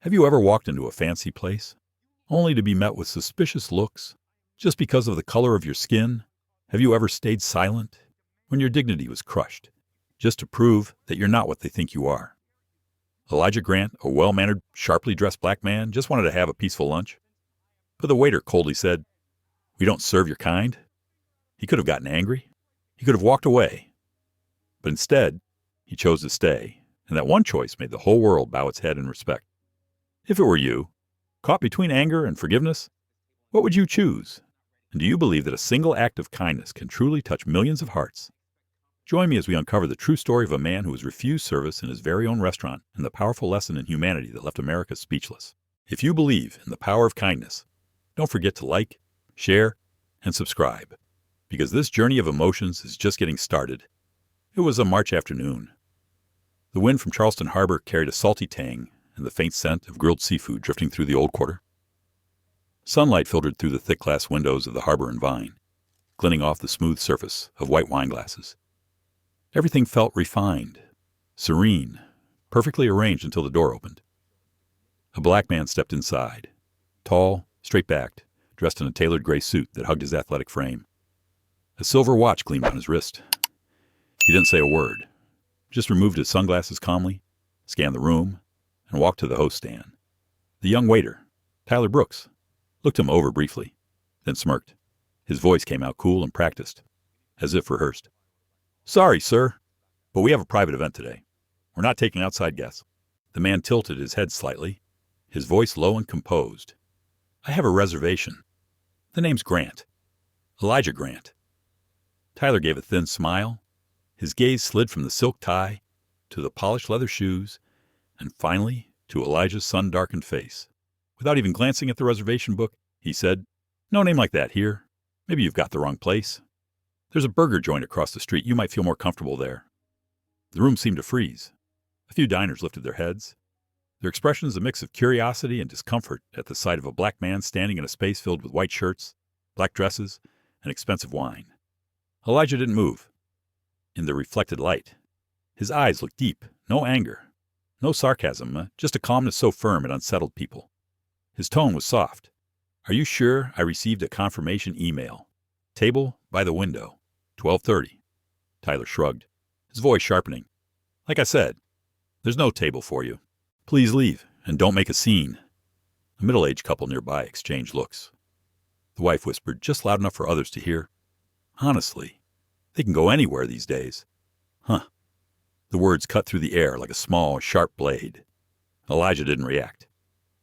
Have you ever walked into a fancy place, only to be met with suspicious looks just because of the color of your skin? Have you ever stayed silent when your dignity was crushed, just to prove that you're not what they think you are? Elijah Grant, a well-mannered, sharply dressed black man, just wanted to have a peaceful lunch. But the waiter coldly said, "We don't serve your kind." He could have gotten angry. He could have walked away. But instead, he chose to stay, and that one choice made the whole world bow its head in respect. If it were you, caught between anger and forgiveness, what would you choose? And do you believe that a single act of kindness can truly touch millions of hearts? Join me as we uncover the true story of a man who was refused service in his very own restaurant and the powerful lesson in humanity that left America speechless. If you believe in the power of kindness, don't forget to like, share, and subscribe, because this journey of emotions is just getting started. It was a March afternoon. The wind from Charleston Harbor carried a salty tang and the faint scent of grilled seafood drifting through the old quarter. Sunlight filtered through the thick glass windows of the Harbor and Vine, glinting off the smooth surface of white wine glasses. Everything felt refined, serene, perfectly arranged until the door opened. A black man stepped inside, tall, straight-backed, dressed in a tailored gray suit that hugged his athletic frame. A silver watch gleamed on his wrist. He didn't say a word, just removed his sunglasses calmly, scanned the room, and walked to the host stand. The young waiter, Tyler Brooks, looked him over briefly, then smirked. His voice came out cool and practiced, as if rehearsed. "Sorry, sir, but we have a private event today. We're not taking outside guests." The man tilted his head slightly, his voice low and composed. "I have a reservation. The name's Grant. Elijah Grant." Tyler gave a thin smile. His gaze slid from the silk tie to the polished leather shoes and finally to Elijah's sun-darkened face. Without even glancing at the reservation book, he said, "No name like that here. Maybe you've got the wrong place. There's a burger joint across the street. You might feel more comfortable there." The room seemed to freeze. A few diners lifted their heads, their expressions a mix of curiosity and discomfort at the sight of a black man standing in a space filled with white shirts, black dresses, and expensive wine. Elijah didn't move. In the reflected light, his eyes looked deep, no anger, no sarcasm, just a calmness so firm it unsettled people. His tone was soft. "Are you sure I received a confirmation email? Table by the window, 12:30. Tyler shrugged, his voice sharpening. "Like I said, there's no table for you. Please leave, and don't make a scene." A middle-aged couple nearby exchanged looks. The wife whispered, just loud enough for others to hear, "Honestly, they can go anywhere these days." "Huh." The words cut through the air like a small, sharp blade. Elijah didn't react.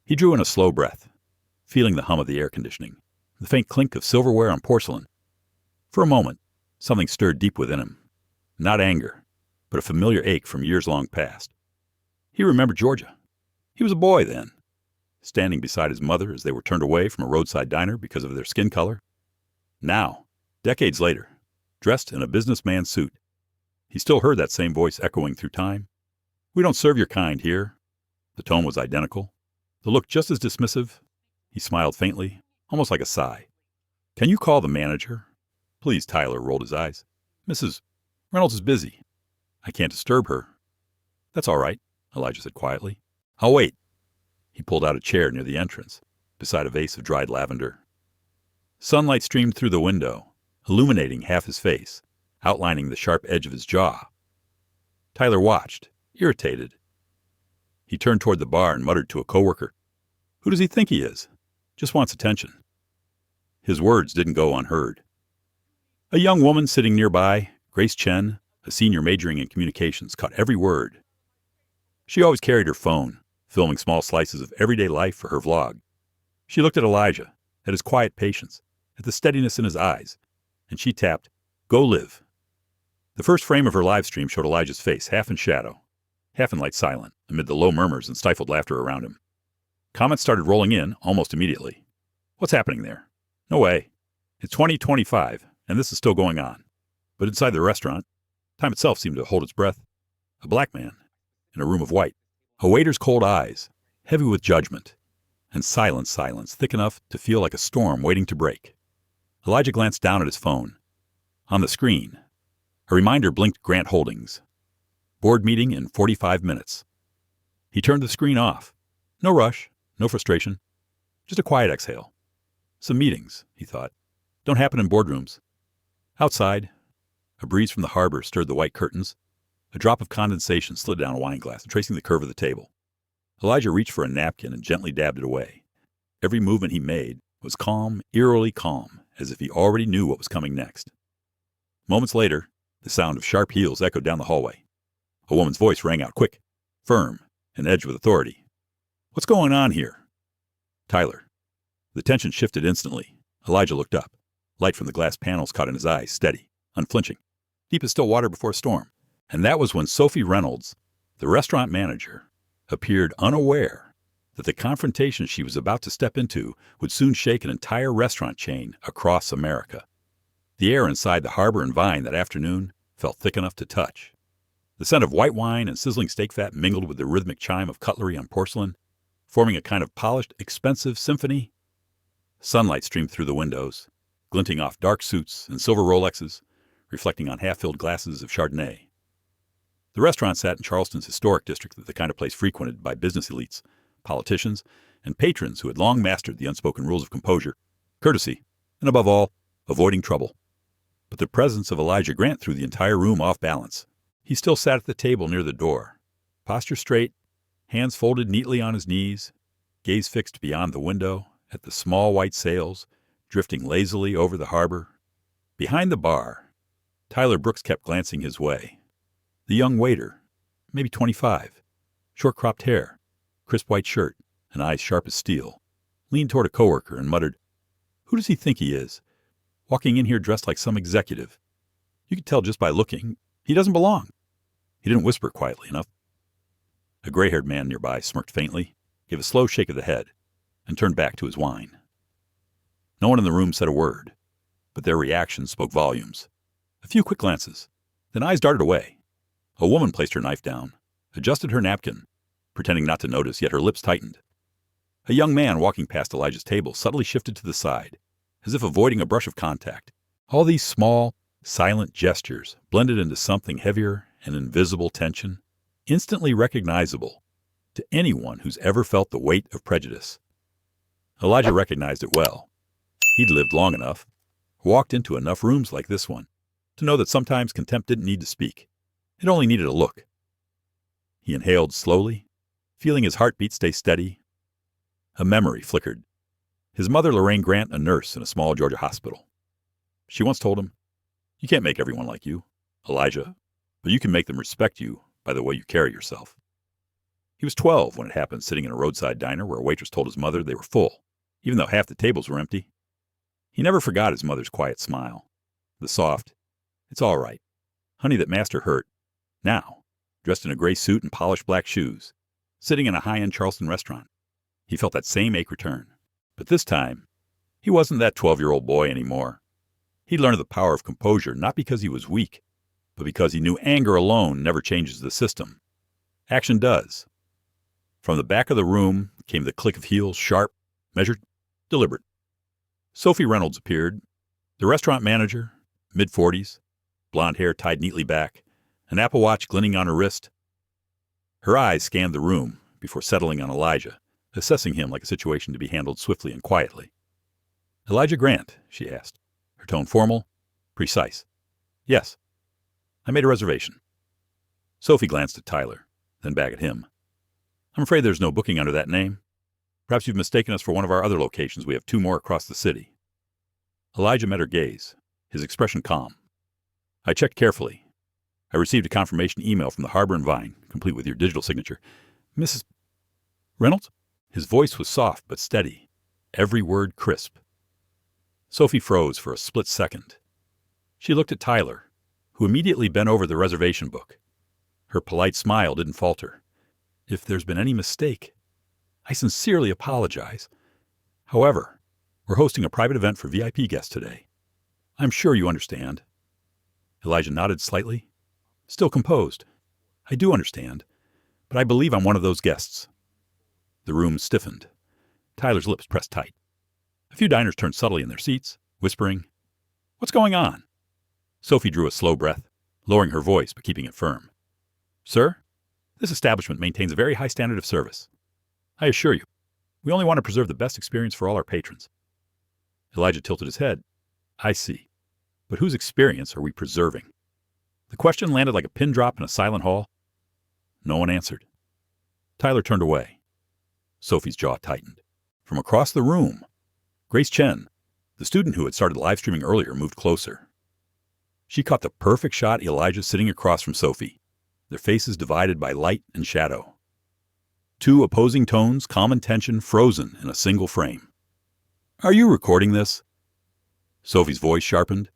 He drew in a slow breath, feeling the hum of the air conditioning, the faint clink of silverware on porcelain. For a moment, something stirred deep within him. Not anger, but a familiar ache from years long past. He remembered Georgia. He was a boy then, standing beside his mother as they were turned away from a roadside diner because of their skin color. Now, decades later, dressed in a businessman's suit, he still heard that same voice echoing through time. "We don't serve your kind here." The tone was identical, the look just as dismissive. He smiled faintly, almost like a sigh. "Can you call the manager?" "Please." Tyler rolled his eyes. "Mrs. Reynolds is busy. I can't disturb her." "That's all right," Elijah said quietly. "I'll wait." He pulled out a chair near the entrance, beside a vase of dried lavender. Sunlight streamed through the window, illuminating half his face, outlining the sharp edge of his jaw. Tyler watched, irritated. He turned toward the bar and muttered to a coworker, "Who does he think he is? Just wants attention." His words didn't go unheard. A young woman sitting nearby, Grace Chen, a senior majoring in communications, caught every word. She always carried her phone, filming small slices of everyday life for her vlog. She looked at Elijah, at his quiet patience, at the steadiness in his eyes, and she tapped, "Go live." The first frame of her live stream showed Elijah's face, half in shadow, half in light silent, amid the low murmurs and stifled laughter around him. Comments started rolling in almost immediately. "What's happening there? No way. It's 2025, and this is still going on." But inside the restaurant, time itself seemed to hold its breath. A black man, in a room of white. A waiter's cold eyes, heavy with judgment. And silence thick enough to feel like a storm waiting to break. Elijah glanced down at his phone. On the screen, a reminder blinked Grant Holdings. Board meeting in 45 minutes. He turned the screen off, No rush, no frustration, just a quiet exhale. Some meetings, he thought, don't happen in boardrooms. Outside, a breeze from the harbor stirred the white curtains. A drop of condensation slid down a wine glass, tracing the curve of the table. Elijah reached for a napkin and gently dabbed it away. Every movement he made was calm, eerily calm, as if he already knew what was coming next. Moments later, the sound of sharp heels echoed down the hallway. A woman's voice rang out quick, firm, and edged with authority. "What's going on here?" "Tyler." The tension shifted instantly. Elijah looked up. Light from the glass panels caught in his eyes, steady, unflinching, deep as still water before a storm. And that was when Sophie Reynolds, the restaurant manager, appeared unaware that the confrontation she was about to step into would soon shake an entire restaurant chain across America. The air inside the Harbor and Vine that afternoon felt thick enough to touch. The scent of white wine and sizzling steak fat mingled with the rhythmic chime of cutlery on porcelain, forming a kind of polished, expensive symphony. Sunlight streamed through the windows, glinting off dark suits and silver Rolexes, reflecting on half-filled glasses of Chardonnay. The restaurant sat in Charleston's historic district, the kind of place frequented by business elites, politicians, and patrons who had long mastered the unspoken rules of composure, courtesy, and above all, avoiding trouble. But the presence of Elijah Grant threw the entire room off balance. He still sat at the table near the door, posture straight, hands folded neatly on his knees, gaze fixed beyond the window at the small white sails drifting lazily over the harbor. Behind the bar, Tyler Brooks kept glancing his way. The young waiter, maybe 25, short-cropped hair, crisp white shirt, and eyes sharp as steel, leaned toward a coworker and muttered, "Who does he think he is? Walking in here dressed like some executive. You could tell just by looking. He doesn't belong." He didn't whisper quietly enough. A gray-haired man nearby smirked faintly, gave a slow shake of the head, and turned back to his wine. No one in the room said a word, but their reactions spoke volumes. A few quick glances, then eyes darted away. A woman placed her knife down, adjusted her napkin, pretending not to notice, yet her lips tightened. A young man walking past Elijah's table subtly shifted to the side, as if avoiding a brush of contact. All these small, silent gestures blended into something heavier and invisible tension, instantly recognizable to anyone who's ever felt the weight of prejudice. Elijah recognized it well. He'd lived long enough, walked into enough rooms like this one, to know that sometimes contempt didn't need to speak. It only needed a look. He inhaled slowly, feeling his heartbeat stay steady. A memory flickered. His mother, Lorraine Grant, a nurse in a small Georgia hospital. She once told him, "You can't make everyone like you, Elijah, but you can make them respect you by the way you carry yourself." He was 12 when it happened, sitting in a roadside diner where a waitress told his mother they were full, even though half the tables were empty. He never forgot his mother's quiet smile, the soft, "It's all right, honey," that master hurt. Now, dressed in a gray suit and polished black shoes, sitting in a high-end Charleston restaurant, he felt that same ache return. But this time, he wasn't that 12-year-old boy anymore. He'd learned the power of composure not because he was weak, but because he knew anger alone never changes the system. Action does. From the back of the room came the click of heels, sharp, measured, deliberate. Sophie Reynolds appeared, the restaurant manager, mid-40s, blonde hair tied neatly back, an Apple Watch glinting on her wrist. Her eyes scanned the room before settling on Elijah, assessing him like a situation to be handled swiftly and quietly. "Elijah Grant?" she asked, her tone formal, precise. "Yes. I made a reservation." Sophie glanced at Tyler, then back at him. "I'm afraid there's no booking under that name. Perhaps you've mistaken us for one of our other locations. We have 2 more across the city." Elijah met her gaze, his expression calm. "I checked carefully. I received a confirmation email from the Harbor and Vine, complete with your digital signature. Mrs. Reynolds?" His voice was soft but steady, every word crisp. Sophie froze for a split second. She looked at Tyler, who immediately bent over the reservation book. Her polite smile didn't falter. "If there's been any mistake, I sincerely apologize. However, we're hosting a private event for VIP guests today. I'm sure you understand." Elijah nodded slightly, still composed. "I do understand, but I believe I'm one of those guests." The room stiffened. Tyler's lips pressed tight. A few diners turned subtly in their seats, whispering, "What's going on?" Sophie drew a slow breath, lowering her voice but keeping it firm. "Sir, this establishment maintains a very high standard of service. I assure you, we only want to preserve the best experience for all our patrons. Elijah tilted his head. I see. But whose experience are we preserving? The question landed like a pin drop in a silent hall. No one answered. Tyler turned away. Sophie's jaw tightened. From across the room, Grace Chen, the student who had started live streaming earlier, moved closer. She caught the perfect shot Elijah sitting across from Sophie, their faces divided by light and shadow. Two opposing tones, calm and tension, frozen in a single frame. Are you recording this? Sophie's voice sharpened.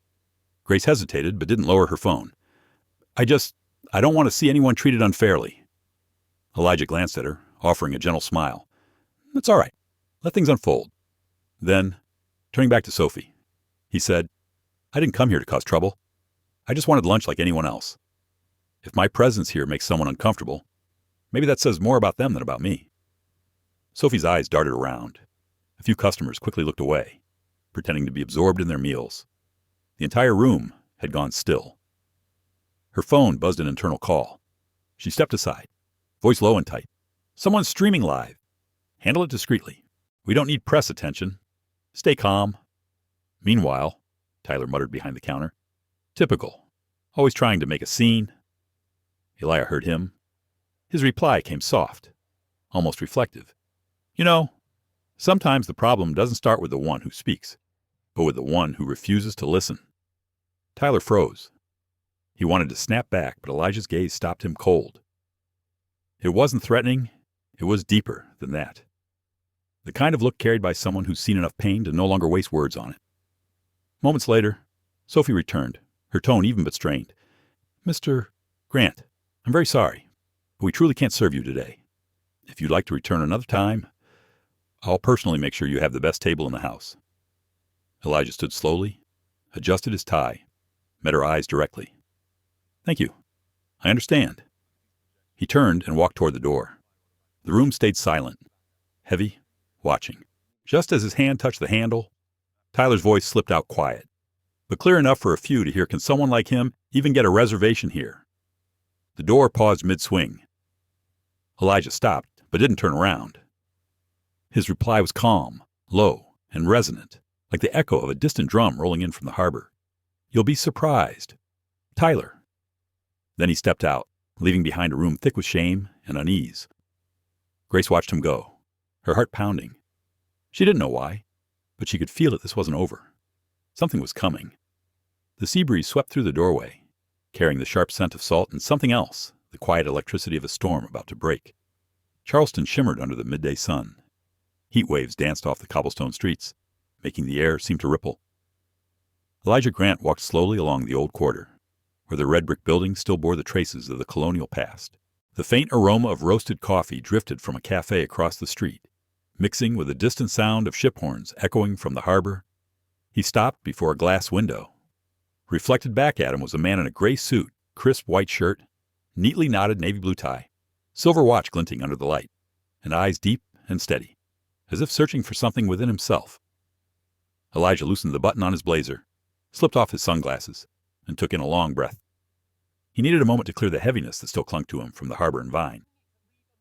Grace hesitated but didn't lower her phone. I don't want to see anyone treated unfairly. Elijah glanced at her, offering a gentle smile. It's all right. Let things unfold. Then, turning back to Sophie, he said, I didn't come here to cause trouble. I just wanted lunch like anyone else. If my presence here makes someone uncomfortable, maybe that says more about them than about me. Sophie's eyes darted around. A few customers quickly looked away, pretending to be absorbed in their meals. The entire room had gone still. Her phone buzzed an internal call. She stepped aside, voice low and tight. Someone's streaming live. Handle it discreetly. We don't need press attention. Stay calm. Meanwhile, Tyler muttered behind the counter. Typical. Always trying to make a scene. Elijah heard him. His reply came soft, almost reflective. You know, sometimes the problem doesn't start with the one who speaks, but with the one who refuses to listen. Tyler froze. He wanted to snap back, but Elijah's gaze stopped him cold. It wasn't threatening. It was deeper than that. The kind of look carried by someone who's seen enough pain to no longer waste words on it. Moments later, Sophie returned, her tone even but strained. Mr. Grant, I'm very sorry, but we truly can't serve you today. If you'd like to return another time, I'll personally make sure you have the best table in the house. Elijah stood slowly, adjusted his tie, met her eyes directly. Thank you. I understand. He turned and walked toward the door. The room stayed silent, heavy, watching. Just as his hand touched the handle, Tyler's voice slipped out quiet, but clear enough for a few to hear, can someone like him even get a reservation here? The door paused mid-swing. Elijah stopped, but didn't turn around. His reply was calm, low, and resonant, like the echo of a distant drum rolling in from the harbor. You'll be surprised. Tyler. Then he stepped out, leaving behind a room thick with shame and unease. Grace watched him go, her heart pounding. She didn't know why, but she could feel that this wasn't over. Something was coming. The sea breeze swept through the doorway, carrying the sharp scent of salt and something else, the quiet electricity of a storm about to break. Charleston shimmered under the midday sun. Heat waves danced off the cobblestone streets, making the air seem to ripple. Elijah Grant walked slowly along the old quarter, where the red brick buildings still bore the traces of the colonial past. The faint aroma of roasted coffee drifted from a cafe across the street, mixing with the distant sound of ship horns echoing from the harbor. He stopped before a glass window. Reflected back at him was a man in a gray suit, crisp white shirt, neatly knotted navy blue tie, silver watch glinting under the light, and eyes deep and steady, as if searching for something within himself. Elijah loosened the button on his blazer, slipped off his sunglasses, and took in a long breath. He needed a moment to clear the heaviness that still clung to him from the harbor and Vine.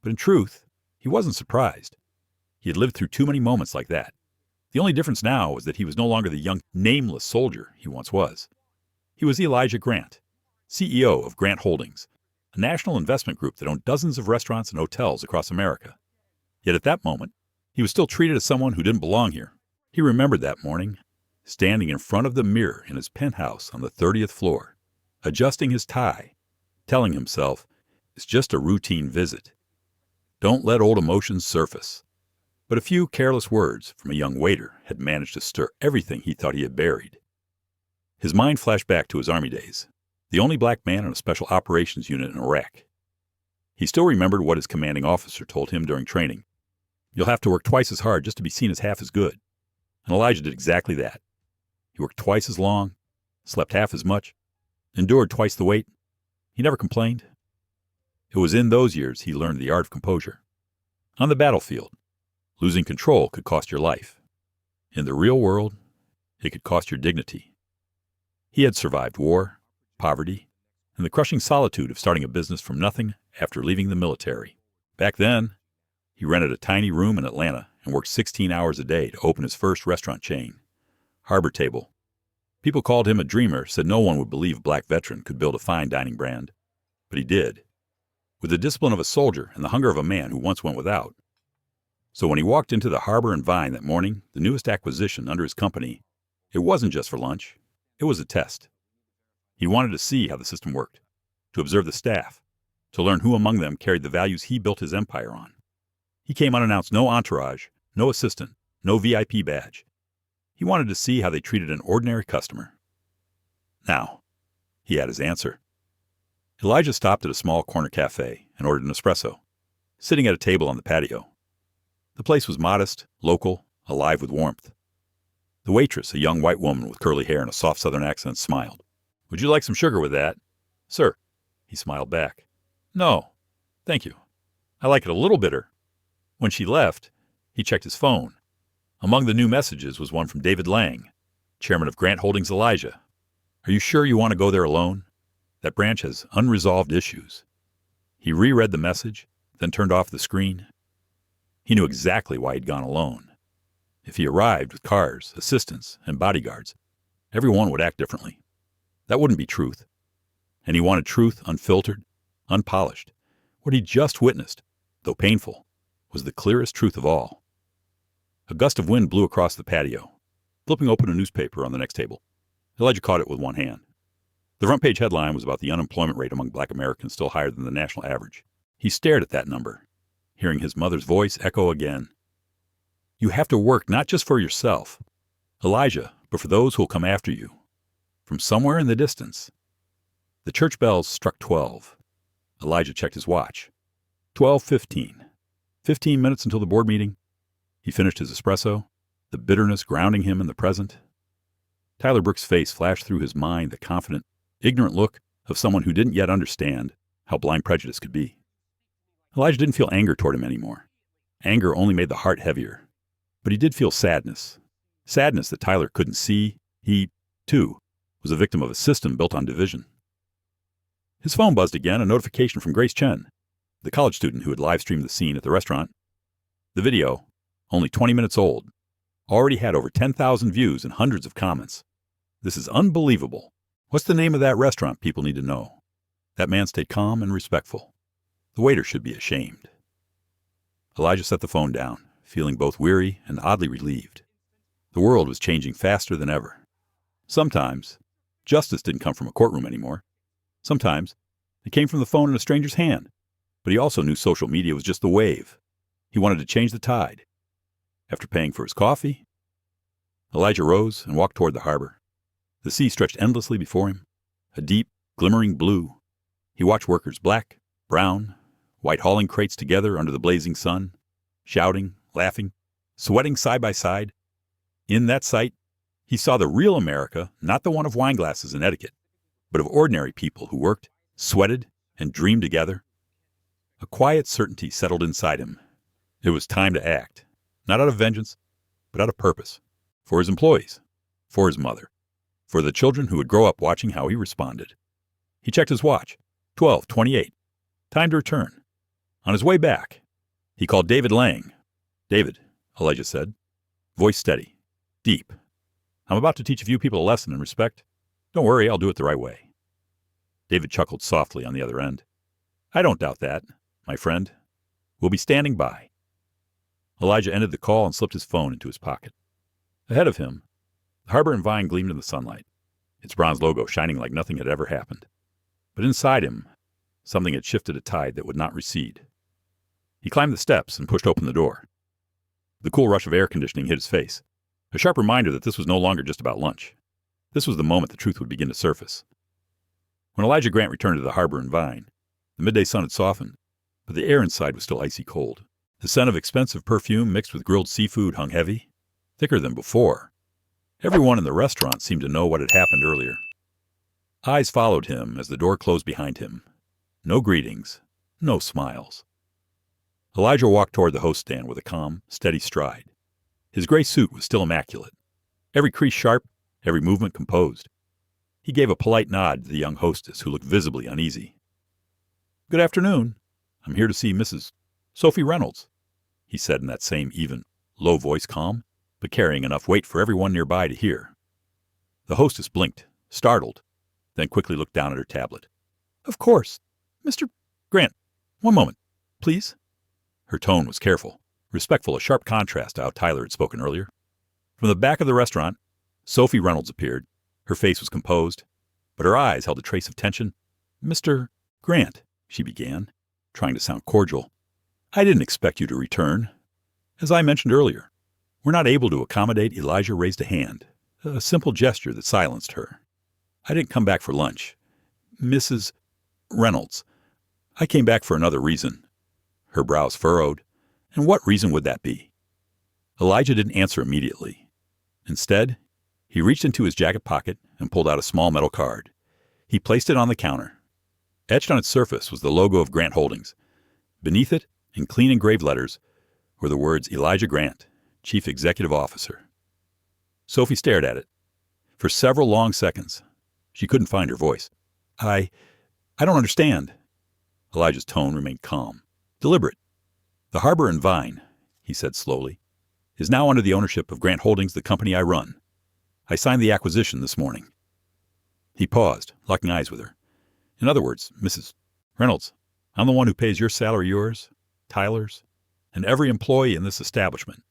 But in truth, he wasn't surprised. He had lived through too many moments like that. The only difference now was that he was no longer the young, nameless soldier he once was. He was Elijah Grant, CEO of Grant Holdings, a national investment group that owned dozens of restaurants and hotels across America. Yet at that moment, he was still treated as someone who didn't belong here. He remembered that morning, standing in front of the mirror in his penthouse on the 30th floor, adjusting his tie, telling himself, it's just a routine visit. Don't let old emotions surface. But a few careless words from a young waiter had managed to stir everything he thought he had buried. His mind flashed back to his Army days, the only black man in a special operations unit in Iraq. He still remembered what his commanding officer told him during training. You'll have to work twice as hard just to be seen as half as good. And Elijah did exactly that. He worked twice as long, slept half as much, endured twice the weight. He never complained. It was in those years he learned the art of composure. On the battlefield, losing control could cost your life. In the real world, it could cost your dignity. He had survived war, poverty, and the crushing solitude of starting a business from nothing after leaving the military. Back then, He rented a tiny room in Atlanta and worked 16 hours a day to open his first restaurant chain, Harbor Table. People called him a dreamer, said no one would believe a black veteran could build a fine dining brand. But he did, with the discipline of a soldier and the hunger of a man who once went without. So when he walked into the Harbor and Vine that morning, the newest acquisition under his company, it wasn't just for lunch. It was a test. He wanted to see how the system worked, to observe the staff, to learn who among them carried the values he built his empire on. He came unannounced, no entourage, no assistant, no VIP badge. He wanted to see how they treated an ordinary customer. Now, he had his answer. Elijah stopped at a small corner cafe and ordered an espresso, sitting at a table on the patio. The place was modest, local, alive with warmth. The waitress, a young white woman with curly hair and a soft southern accent, smiled. "Would you like some sugar with that?" "Sir," he smiled back. "No, thank you. I like it a little bitter." When she left, he checked his phone. Among the new messages was one from David Lang, chairman of Grant Holdings Elijah. "Are you sure you want to go there alone? That branch has unresolved issues." He reread the message, then turned off the screen. He knew exactly why he'd gone alone. If he arrived with cars, assistants, and bodyguards, everyone would act differently. That wouldn't be truth. And he wanted truth unfiltered, unpolished. What he'd just witnessed, though painful, was the clearest truth of all. A gust of wind blew across the patio, flipping open a newspaper on the next table. Elijah caught it with one hand. The front page headline was about the unemployment rate among black Americans still higher than the national average. He stared at that number, hearing his mother's voice echo again. "You have to work not just for yourself, Elijah, but for those who will come after you." From somewhere in the distance, the church bells struck 12. Elijah checked his watch. 12:15. 15 minutes until the board meeting. He finished his espresso, the bitterness grounding him in the present. Tyler Brooks' face flashed through his mind, the confident, ignorant look of someone who didn't yet understand how blind prejudice could be. Elijah didn't feel anger toward him anymore. Anger only made the heart heavier. But he did feel sadness. Sadness that Tyler couldn't see. He, too, was a victim of a system built on division. His phone buzzed again, a notification from Grace Chen, the college student who had live-streamed the scene at the restaurant. The video, only 20 minutes old, already had over 10,000 views and hundreds of comments. "This is unbelievable. What's the name of that restaurant? People need to know." That man stayed calm and respectful. The waiter should be ashamed. Elijah set the phone down, feeling both weary and oddly relieved. The world was changing faster than ever. Sometimes, justice didn't come from a courtroom anymore. Sometimes, it came from the phone in a stranger's hand. But he also knew social media was just the wave. He wanted to change the tide. After paying for his coffee, Elijah rose and walked toward the harbor. The sea stretched endlessly before him, a deep, glimmering blue. He watched workers, black, brown, white, hauling crates together under the blazing sun, shouting, laughing, sweating side by side. In that sight, he saw the real America, not the one of wine glasses and etiquette, but of ordinary people who worked, sweated, and dreamed together. A quiet certainty settled inside him. It was time to act, not out of vengeance, but out of purpose, for his employees, for his mother, for the children who would grow up watching how he responded. He checked his watch. 12:28. Time to return. On his way back, he called David Lang. "David," Elijah said, voice steady, deep. "I'm about to teach a few people a lesson in respect. Don't worry, I'll do it the right way." David chuckled softly on the other end. "I don't doubt that, my friend. We'll be standing by." Elijah ended the call and slipped his phone into his pocket. Ahead of him, the harbor and Vine gleamed in the sunlight, its bronze logo shining like nothing had ever happened. But inside him, something had shifted a tide that would not recede. He climbed the steps and pushed open the door. The cool rush of air conditioning hit his face, a sharp reminder that this was no longer just about lunch. This was the moment the truth would begin to surface. When Elijah Grant returned to the harbor and Vine, the midday sun had softened, but the air inside was still icy cold. The scent of expensive perfume mixed with grilled seafood hung heavy, thicker than before. Everyone in the restaurant seemed to know what had happened earlier. Eyes followed him as the door closed behind him. No greetings, no smiles. Elijah walked toward the host stand with a calm, steady stride. His gray suit was still immaculate, every crease sharp, every movement composed. He gave a polite nod to the young hostess, who looked visibly uneasy. "Good afternoon. I'm here to see Mrs. Sophie Reynolds." he said in that same even, low voice, calm, but carrying enough weight for everyone nearby to hear. The hostess blinked, startled, then quickly looked down at her tablet. Of course. Mr. Grant, one moment, please. Her tone was careful, respectful, a sharp contrast to how Tyler had spoken earlier. From the back of the restaurant, Sophie Reynolds appeared. Her face was composed, but her eyes held a trace of tension. Mr. Grant, she began, trying to sound cordial, I didn't expect you to return. As I mentioned earlier, we're not able to accommodate. Elijah raised a hand, a simple gesture that silenced her. I didn't come back for lunch. Mrs. Reynolds, I came back for another reason. Her brows furrowed. And what reason would that be? Elijah didn't answer immediately. Instead, he reached into his jacket pocket and pulled out a small metal card. He placed it on the counter. Etched on its surface was the logo of Grant Holdings. Beneath it, in clean engraved letters, were the words Elijah Grant, Chief Executive Officer. Sophie stared at it. For several long seconds, she couldn't find her voice. I don't understand. Elijah's tone remained calm, deliberate. The Harbor and Vine, he said slowly, is now under the ownership of Grant Holdings, the company I run. I signed the acquisition this morning. He paused, locking eyes with her. In other words, Mrs. Reynolds, I'm the one who pays your salary, yours, Tyler's, and every employee in this establishment.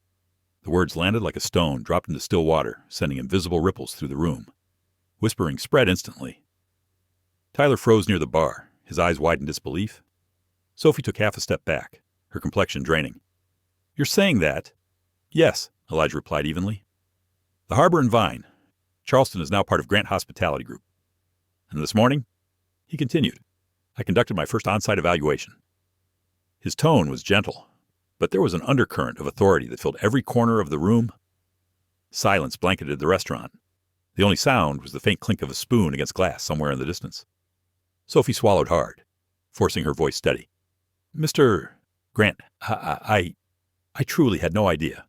The words landed like a stone dropped into still water, sending invisible ripples through the room. Whispering spread instantly. Tyler froze near the bar, his eyes wide in disbelief. Sophie took half a step back, her complexion draining. You're saying that? Yes, Elijah replied evenly. The Harbor and Vine. Charleston is now part of Grant Hospitality Group. And this morning, he continued, I conducted my first on-site evaluation. His tone was gentle, but there was an undercurrent of authority that filled every corner of the room. Silence blanketed the restaurant. The only sound was the faint clink of a spoon against glass somewhere in the distance. Sophie swallowed hard, forcing her voice steady. Mr. Grant, I truly had no idea.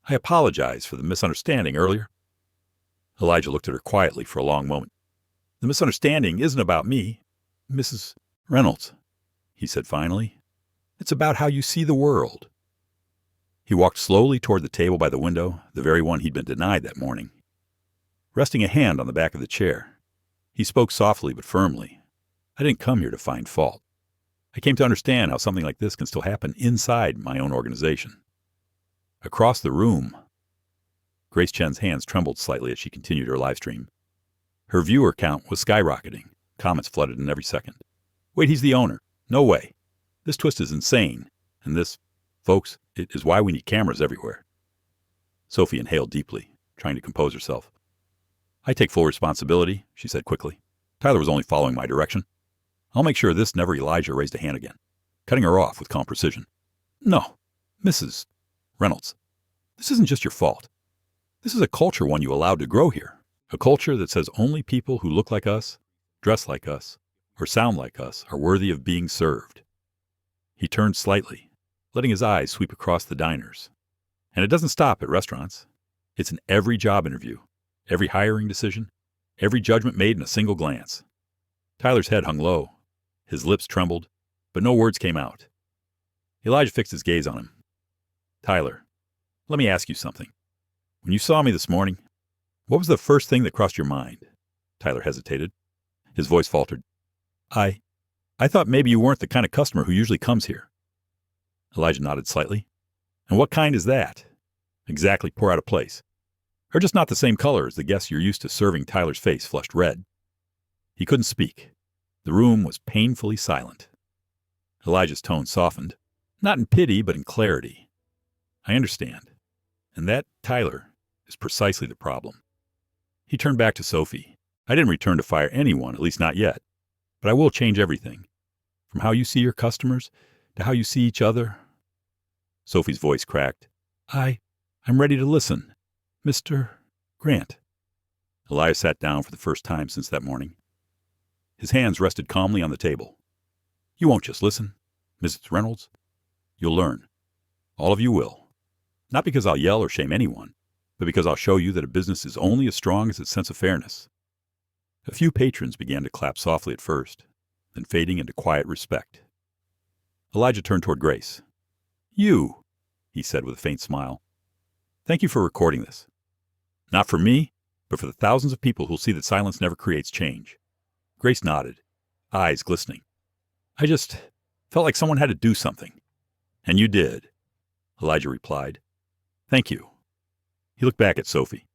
I apologize for the misunderstanding earlier. Elijah looked at her quietly for a long moment. The misunderstanding isn't about me, Mrs. Reynolds, he said finally. It's about how you see the world. He walked slowly toward the table by the window, the very one he'd been denied that morning. Resting a hand on the back of the chair, he spoke softly but firmly. I didn't come here to find fault. I came to understand how something like this can still happen inside my own organization. Across the room, Grace Chen's hands trembled slightly as she continued her live stream. Her viewer count was skyrocketing. Comments flooded in every second. Wait, he's the owner. No way. This twist is insane. And this, folks, it is why we need cameras everywhere. Sophie inhaled deeply, trying to compose herself. I take full responsibility, she said quickly. Tyler was only following my direction. I'll make sure this never. Elijah raised a hand again, cutting her off with calm precision. No, Mrs. Reynolds, this isn't just your fault. This is a culture one you allowed to grow here. A culture that says only people who look like us, dress like us, or sound like us are worthy of being served. He turned slightly, letting his eyes sweep across the diners. And it doesn't stop at restaurants. It's in every job interview, every hiring decision, every judgment made in a single glance. Tyler's head hung low. His lips trembled, but no words came out. Elijah fixed his gaze on him. Tyler, let me ask you something. When you saw me this morning, what was the first thing that crossed your mind? Tyler hesitated. His voice faltered. I thought maybe you weren't the kind of customer who usually comes here. Elijah nodded slightly. And what kind is that? Exactly poor out of place. Or just not the same color as the guests you're used to serving. Tyler's face flushed red. He couldn't speak. The room was painfully silent. Elijah's tone softened, not in pity, but in clarity. I understand. And that, Tyler, is precisely the problem. He turned back to Sophie. I didn't return to fire anyone, at least not yet. But I will change everything. From how you see your customers to how you see each other. Sophie's voice cracked. I'm ready to listen. Mr. Grant. Elijah sat down for the first time since that morning. His hands rested calmly on the table. You won't just listen, Mrs. Reynolds. You'll learn. All of you will. Not because I'll yell or shame anyone, but because I'll show you that a business is only as strong as its sense of fairness. A few patrons began to clap softly at first, then fading into quiet respect. Elijah turned toward Grace. You, he said with a faint smile. Thank you for recording this. Not for me, but for the thousands of people who'll see that silence never creates change. Grace nodded, eyes glistening. I just felt like someone had to do something. And you did, Elijah replied. Thank you. He looked back at Sophie.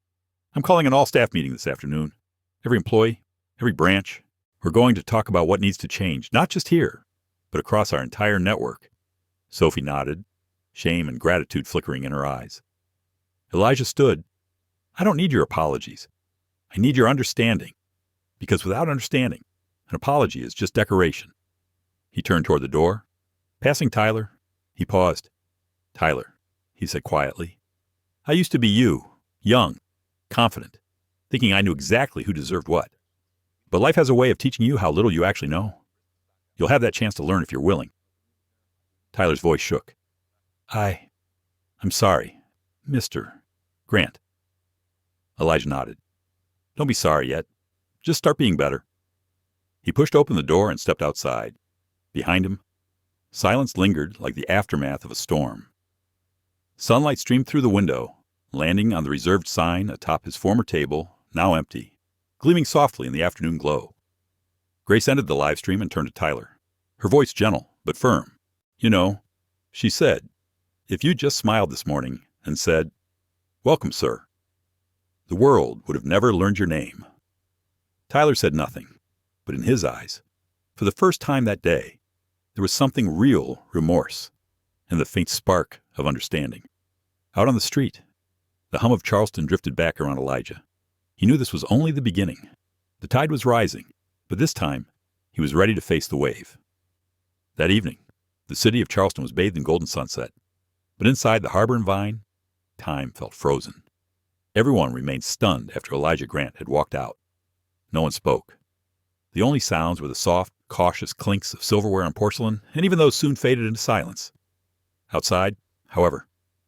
I'm calling an all-staff meeting this afternoon. Every employee, every branch. We're going to talk about what needs to change, not just here, but across our entire network. Sophie nodded, shame and gratitude flickering in her eyes. Elijah stood. I don't need your apologies. I need your understanding. Because without understanding, an apology is just decoration. He turned toward the door. Passing Tyler, he paused. Tyler, he said quietly, I used to be you, young, confident, thinking I knew exactly who deserved what. But life has a way of teaching you how little you actually know. You'll have that chance to learn if you're willing. Tyler's voice shook. I'm sorry, Mr. Grant. Elijah nodded. Don't be sorry yet. Just start being better. He pushed open the door and stepped outside. Behind him, silence lingered like the aftermath of a storm. Sunlight streamed through the window, landing on the reserved sign atop his former table, now empty, gleaming softly in the afternoon glow. Grace ended the live stream and turned to Tyler, her voice gentle but firm. You know, she said, if you just smiled this morning and said, Welcome, sir, the world would have never learned your name. Tyler said nothing, but in his eyes, for the first time that day, there was something real remorse and the faint spark of understanding. Out on the street, the hum of Charleston drifted back around Elijah. He knew this was only the beginning. The tide was rising, but this time, he was ready to face the wave. That evening, the city of Charleston was bathed in golden sunset, but inside the harbor and Vine, time felt frozen. Everyone remained stunned after Elijah Grant had walked out. No one spoke. The only sounds were the soft, cautious clinks of silverware and porcelain, and even those soon faded into silence. Outside, however,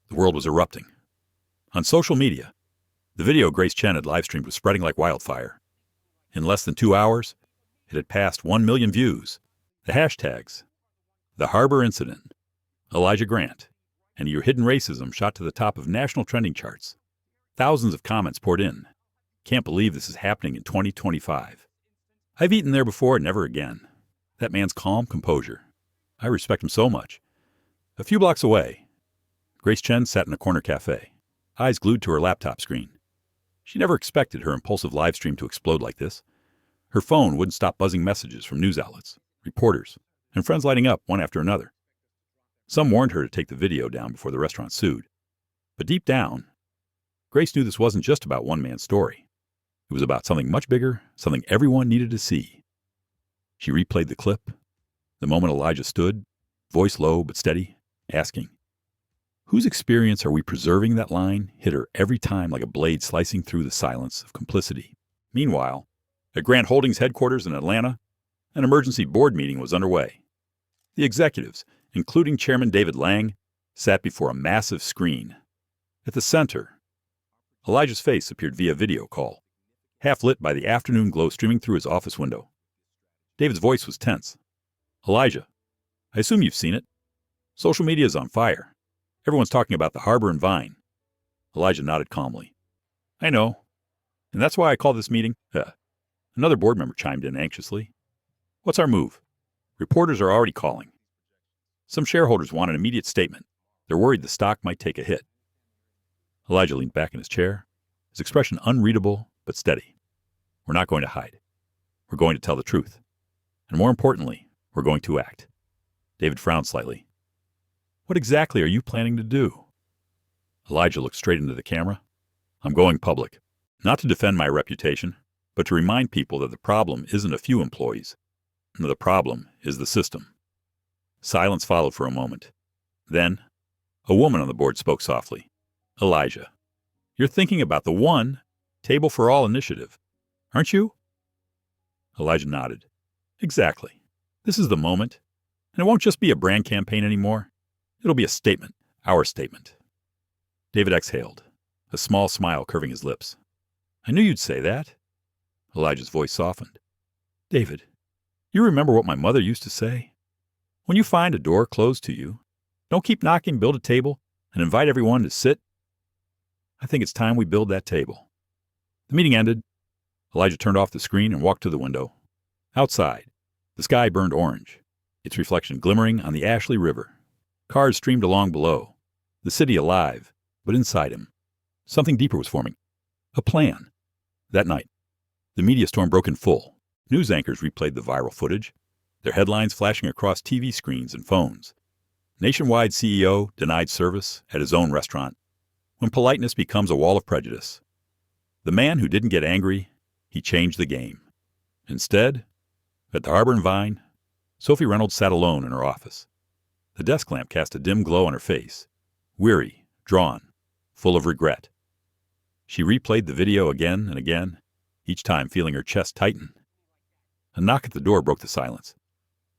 the world was erupting. On social media, the video Grace Chen had live-streamed was spreading like wildfire. In less than 2 hours, it had passed 1 million views. The hashtags, The Harbor Incident, Elijah Grant, and Your Hidden Racism shot to the top of national trending charts. Thousands of comments poured in. Can't believe this is happening in 2025. I've eaten there before and never again. That man's calm composure. I respect him so much. A few blocks away, Grace Chen sat in a corner cafe, eyes glued to her laptop screen. She never expected her impulsive live stream to explode like this. Her phone wouldn't stop buzzing messages from news outlets, reporters, and friends lighting up one after another. Some warned her to take the video down before the restaurant sued. But deep down, Grace knew this wasn't just about one man's story. It was about something much bigger, something everyone needed to see. She replayed the clip, the moment Elijah stood, voice low but steady, asking, whose experience are we preserving? That line hit her every time like a blade slicing through the silence of complicity. Meanwhile, at Grant Holdings headquarters in Atlanta, an emergency board meeting was underway. The executives, including Chairman David Lang, sat before a massive screen. At the center, Elijah's face appeared via video call, half lit by the afternoon glow streaming through his office window. David's voice was tense. Elijah, I assume you've seen it. Social media is on fire. Everyone's talking about the harbor and Vine. Elijah nodded calmly. I know. And that's why I call this meeting. Another board member chimed in anxiously. What's our move? Reporters are already calling. Some shareholders want an immediate statement. They're worried the stock might take a hit. Elijah leaned back in his chair, his expression unreadable but steady. We're not going to hide. We're going to tell the truth. And more importantly, we're going to act. David frowned slightly. What exactly are you planning to do? Elijah looked straight into the camera. I'm going public, not to defend my reputation, but to remind people that the problem isn't a few employees. The problem is the system. Silence followed for a moment. Then, a woman on the board spoke softly. Elijah, you're thinking about the one Table for All initiative, aren't you? Elijah nodded. Exactly. This is the moment. And it won't just be a brand campaign anymore. It'll be a statement, our statement. David exhaled, a small smile curving his lips. I knew you'd say that. Elijah's voice softened. David, you remember what my mother used to say? When you find a door closed to you, don't keep knocking, build a table. and invite everyone to sit. I think it's time we build that table." The meeting ended. Elijah turned off the screen and walked to the window. Outside, the sky burned orange, its reflection glimmering on the Ashley River. Cars streamed along below, the city alive, but inside him, something deeper was forming. A plan. That night, the media storm broke in full. News anchors replayed the viral footage, their headlines flashing across TV screens and phones. Nationwide CEO denied service at his own restaurant. When politeness becomes a wall of prejudice. The man who didn't get angry, he changed the game. Instead, at the Harbor and Vine, Sophie Reynolds sat alone in her office. The desk lamp cast a dim glow on her face, weary, drawn, full of regret. She replayed the video again and again, each time feeling her chest tighten. A knock at the door broke the silence.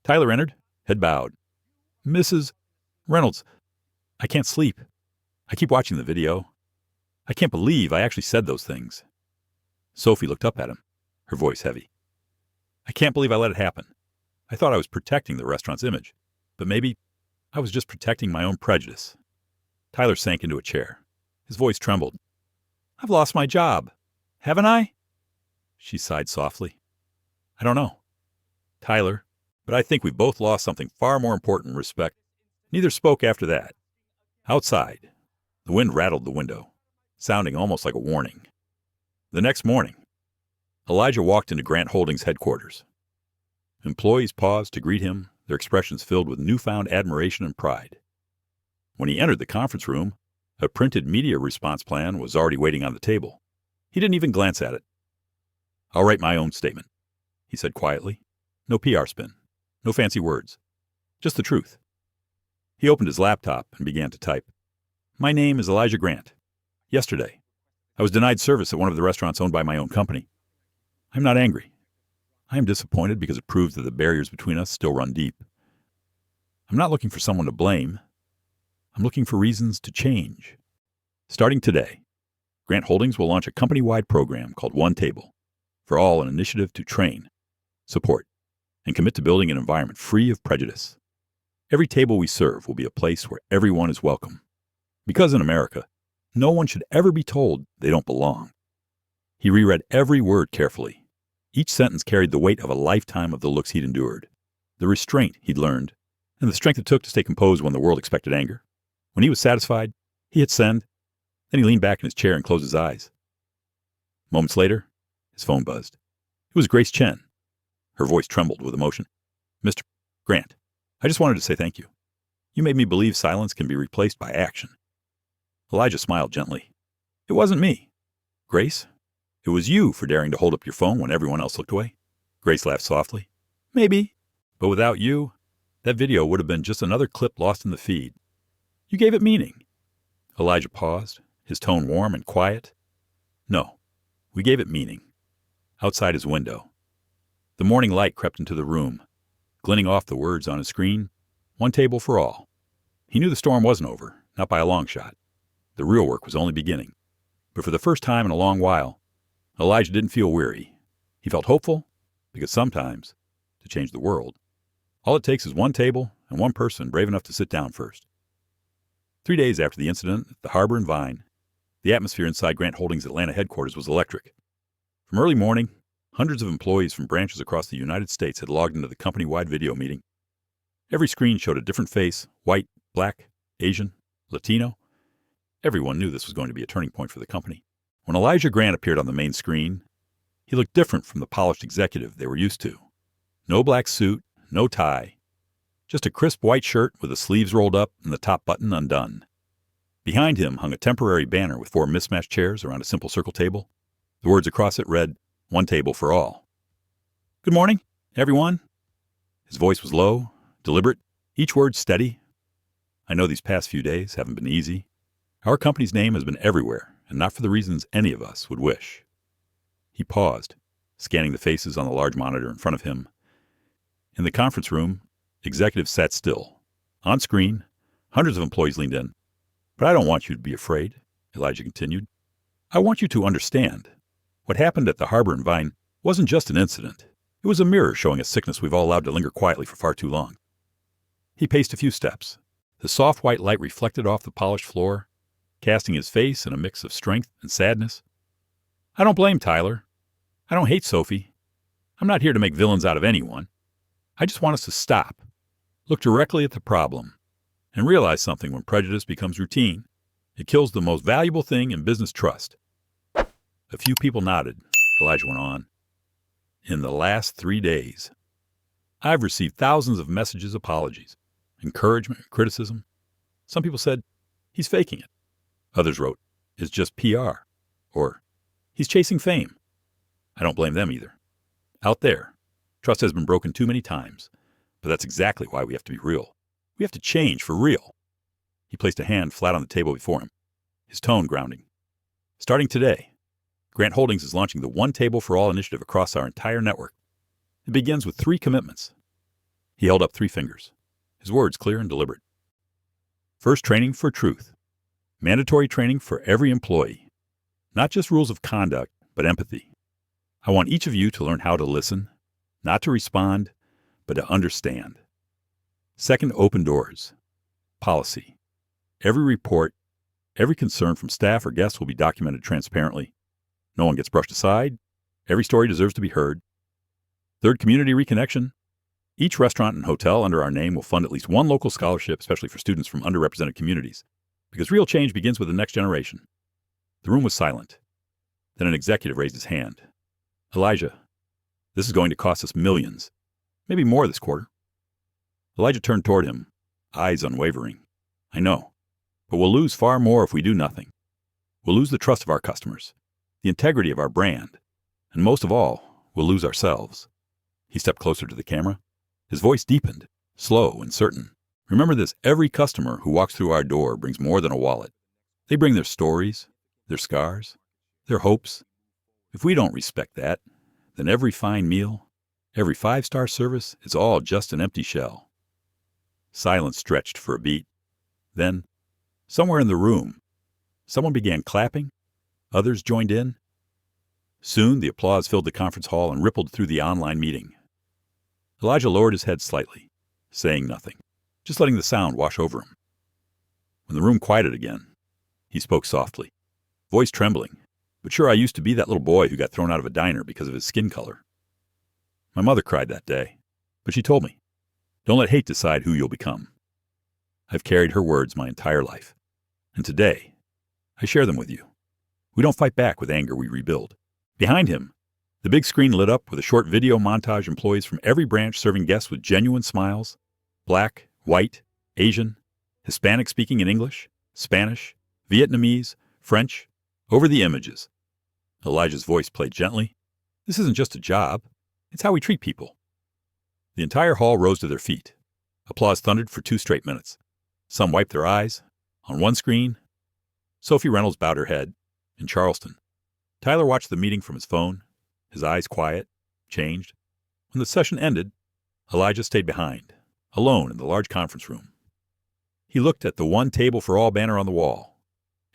Tyler entered, head bowed. "Mrs. Reynolds, I can't sleep. I keep watching the video. I can't believe I actually said those things." Sophie looked up at him, her voice heavy. "I can't believe I let it happen. I thought I was protecting the restaurant's image, but maybe I was just protecting my own prejudice." Tyler sank into a chair. His voice trembled. "I've lost my job. Haven't I?" She sighed softly. "I don't know, Tyler, but I think we've both lost something far more important, respect." Neither spoke after that. Outside, the wind rattled the window, sounding almost like a warning. The next morning, Elijah walked into Grant Holdings' headquarters. Employees paused to greet him, their expressions filled with newfound admiration and pride. When he entered the conference room, a printed media response plan was already waiting on the table. He didn't even glance at it. "I'll write my own statement," he said quietly. No PR spin, no fancy words, just the truth. He opened his laptop and began to type. "My name is Elijah Grant. Yesterday, I was denied service at one of the restaurants owned by my own company. I'm not angry. I am disappointed because it proves that the barriers between us still run deep. I'm not looking for someone to blame. I'm looking for reasons to change. Starting today, Grant Holdings will launch a company-wide program called One Table for All, an initiative to train, support, and commit to building an environment free of prejudice. Every table we serve will be a place where everyone is welcome. Because in America, no one should ever be told they don't belong." He reread every word carefully. Each sentence carried the weight of a lifetime of the looks he'd endured, the restraint he'd learned, and the strength it took to stay composed when the world expected anger. When he was satisfied, he hit send. Then he leaned back in his chair and closed his eyes. Moments later, his phone buzzed. It was Grace Chen. Her voice trembled with emotion. "Mr. Grant, I just wanted to say thank you. You made me believe silence can be replaced by action." Elijah smiled gently. "It wasn't me, Grace. It was you for daring to hold up your phone when everyone else looked away." Grace laughed softly. "Maybe, but without you, that video would have been just another clip lost in the feed. You gave it meaning." Elijah paused, his tone warm and quiet. "No, we gave it meaning." Outside his window, the morning light crept into the room, glinting off the words on his screen, "One table for all." He knew the storm wasn't over, not by a long shot. The real work was only beginning. But for the first time in a long while, Elijah didn't feel weary. He felt hopeful, because sometimes, to change the world, all it takes is one table and one person brave enough to sit down first. 3 days after the incident at the Harbor and Vine, the atmosphere inside Grant Holdings' Atlanta headquarters was electric. From early morning, hundreds of employees from branches across the United States had logged into the company-wide video meeting. Every screen showed a different face: white, black, Asian, Latino. Everyone knew this was going to be a turning point for the company. When Elijah Grant appeared on the main screen, he looked different from the polished executive they were used to. No black suit, no tie, just a crisp white shirt with the sleeves rolled up and the top button undone. Behind him hung a temporary banner with 4 mismatched chairs around a simple circle table. The words across it read, "One table for all." "Good morning, everyone." His voice was low, deliberate, each word steady. "I know these past few days haven't been easy. Our company's name has been everywhere, and not for the reasons any of us would wish." He paused, scanning the faces on the large monitor in front of him. In the conference room, executives sat still. On screen, hundreds of employees leaned in. "But I don't want you to be afraid," Elijah continued. "I want you to understand. What happened at the Harbor and Vine wasn't just an incident. It was a mirror showing a sickness we've all allowed to linger quietly for far too long." He paced a few steps, The soft white light reflected off the polished floor, casting his face in a mix of strength and sadness. I don't blame Tyler. I don't hate Sophie. I'm not here to make villains out of anyone. I just want us to stop, look directly at the problem, and realize something when prejudice becomes routine. It kills the most valuable thing in business trust. A few people nodded. Elijah went on. In the last 3 days, I've received thousands of messages, apologies, encouragement, criticism. Some people said, he's faking it. Others wrote, it's just PR, or he's chasing fame. I don't blame them either. Out there, trust has been broken too many times, but that's exactly why we have to be real. We have to change for real. He placed a hand flat on the table before him, his tone grounding. Starting today, Grant Holdings is launching the One Table for All initiative across our entire network. It begins with 3 commitments. He held up 3 fingers, his words clear and deliberate. First, training for truth. Mandatory training for every employee. Not just rules of conduct, but empathy. I want each of you to learn how to listen, not to respond, but to understand. Second, open doors. Policy. Every report, every concern from staff or guests will be documented transparently. No one gets brushed aside. Every story deserves to be heard. Third, community reconnection. Each restaurant and hotel under our name will fund at least 1 local scholarship, especially for students from underrepresented communities, because real change begins with the next generation. The room was silent. Then an executive raised his hand. Elijah, this is going to cost us millions, maybe more this quarter. Elijah turned toward him, eyes unwavering. I know, but we'll lose far more if we do nothing. We'll lose the trust of our customers, the integrity of our brand, and most of all, we'll lose ourselves. He stepped closer to the camera. His voice deepened, slow and certain. Remember this, every customer who walks through our door brings more than a wallet. They bring their stories, their scars, their hopes. If we don't respect that, then every fine meal, every 5-star service is all just an empty shell. Silence stretched for a beat. Then, somewhere in the room, someone began clapping. Others joined in. Soon, the applause filled the conference hall and rippled through the online meeting. Elijah lowered his head slightly, saying nothing, just letting the sound wash over him. When the room quieted again, he spoke softly, voice trembling. But sure, I used to be that little boy who got thrown out of a diner because of his skin color. My mother cried that day, but she told me, don't let hate decide who you'll become. I've carried her words my entire life, and today, I share them with you. We don't fight back with anger, we rebuild. Behind him, the big screen lit up with a short video montage of employees from every branch serving guests with genuine smiles, Black, white, Asian, Hispanic speaking in English, Spanish, Vietnamese, French, over the images. Elijah's voice played gently. This isn't just a job. It's how we treat people. The entire hall rose to their feet. Applause thundered for 2 straight minutes. Some wiped their eyes. On one screen, Sophie Reynolds bowed her head. In Charleston, Tyler watched the meeting from his phone, his eyes quiet, changed. When the session ended, Elijah stayed behind, alone in the large conference room. He looked at the One Table for All banner on the wall.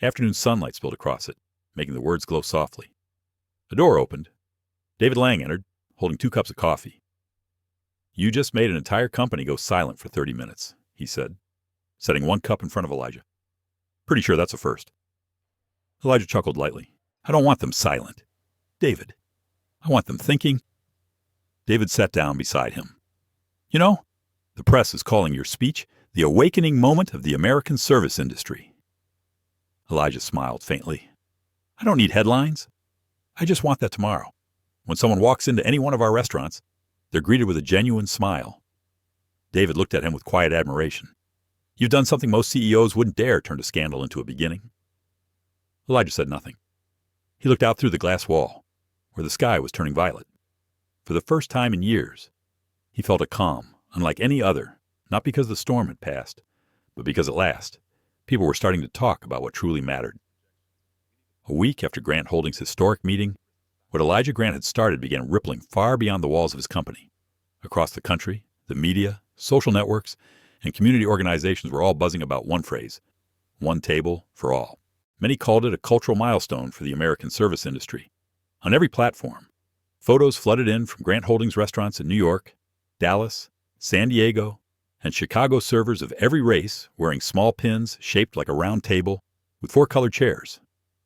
Afternoon sunlight spilled across it, making the words glow softly. A door opened. David Lang entered, holding 2 cups of coffee. You just made an entire company go silent for 30 minutes, he said, setting 1 cup in front of Elijah. Pretty sure that's a first. Elijah chuckled lightly. I don't want them silent. David, I want them thinking. David sat down beside him. You know, the press is calling your speech the awakening moment of the American service industry. Elijah smiled faintly. I don't need headlines. I just want that tomorrow. When someone walks into any one of our restaurants, they're greeted with a genuine smile. David looked at him with quiet admiration. You've done something most CEOs wouldn't dare turn a scandal into a beginning. Elijah said nothing. He looked out through the glass wall, where the sky was turning violet. For the first time in years, he felt a calm, unlike any other, not because the storm had passed, but because at last, people were starting to talk about what truly mattered. A week after Grant Holdings' historic meeting, what Elijah Grant had started began rippling far beyond the walls of his company. Across the country, the media, social networks, and community organizations were all buzzing about one phrase, One Table for All. Many called it a cultural milestone for the American service industry. On every platform, photos flooded in from Grant Holdings restaurants in New York, Dallas, San Diego, and Chicago servers of every race wearing small pins shaped like a round table with 4 colored chairs.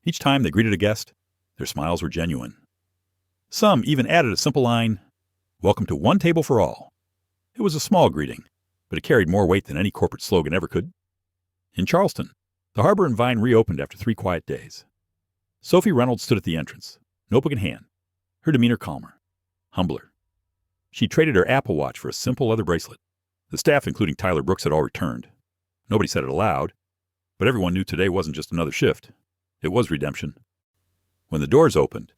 Each time they greeted a guest, their smiles were genuine. Some even added a simple line, "Welcome to one table for all." It was a small greeting, but it carried more weight than any corporate slogan ever could. In Charleston, the Harbor and Vine reopened after 3 quiet days. Sophie Reynolds stood at the entrance, notebook in hand, her demeanor calmer, humbler. She traded her Apple Watch for a simple leather bracelet. The staff, including Tyler Brooks, had all returned. Nobody said it aloud, but everyone knew today wasn't just another shift. It was redemption. When the doors opened,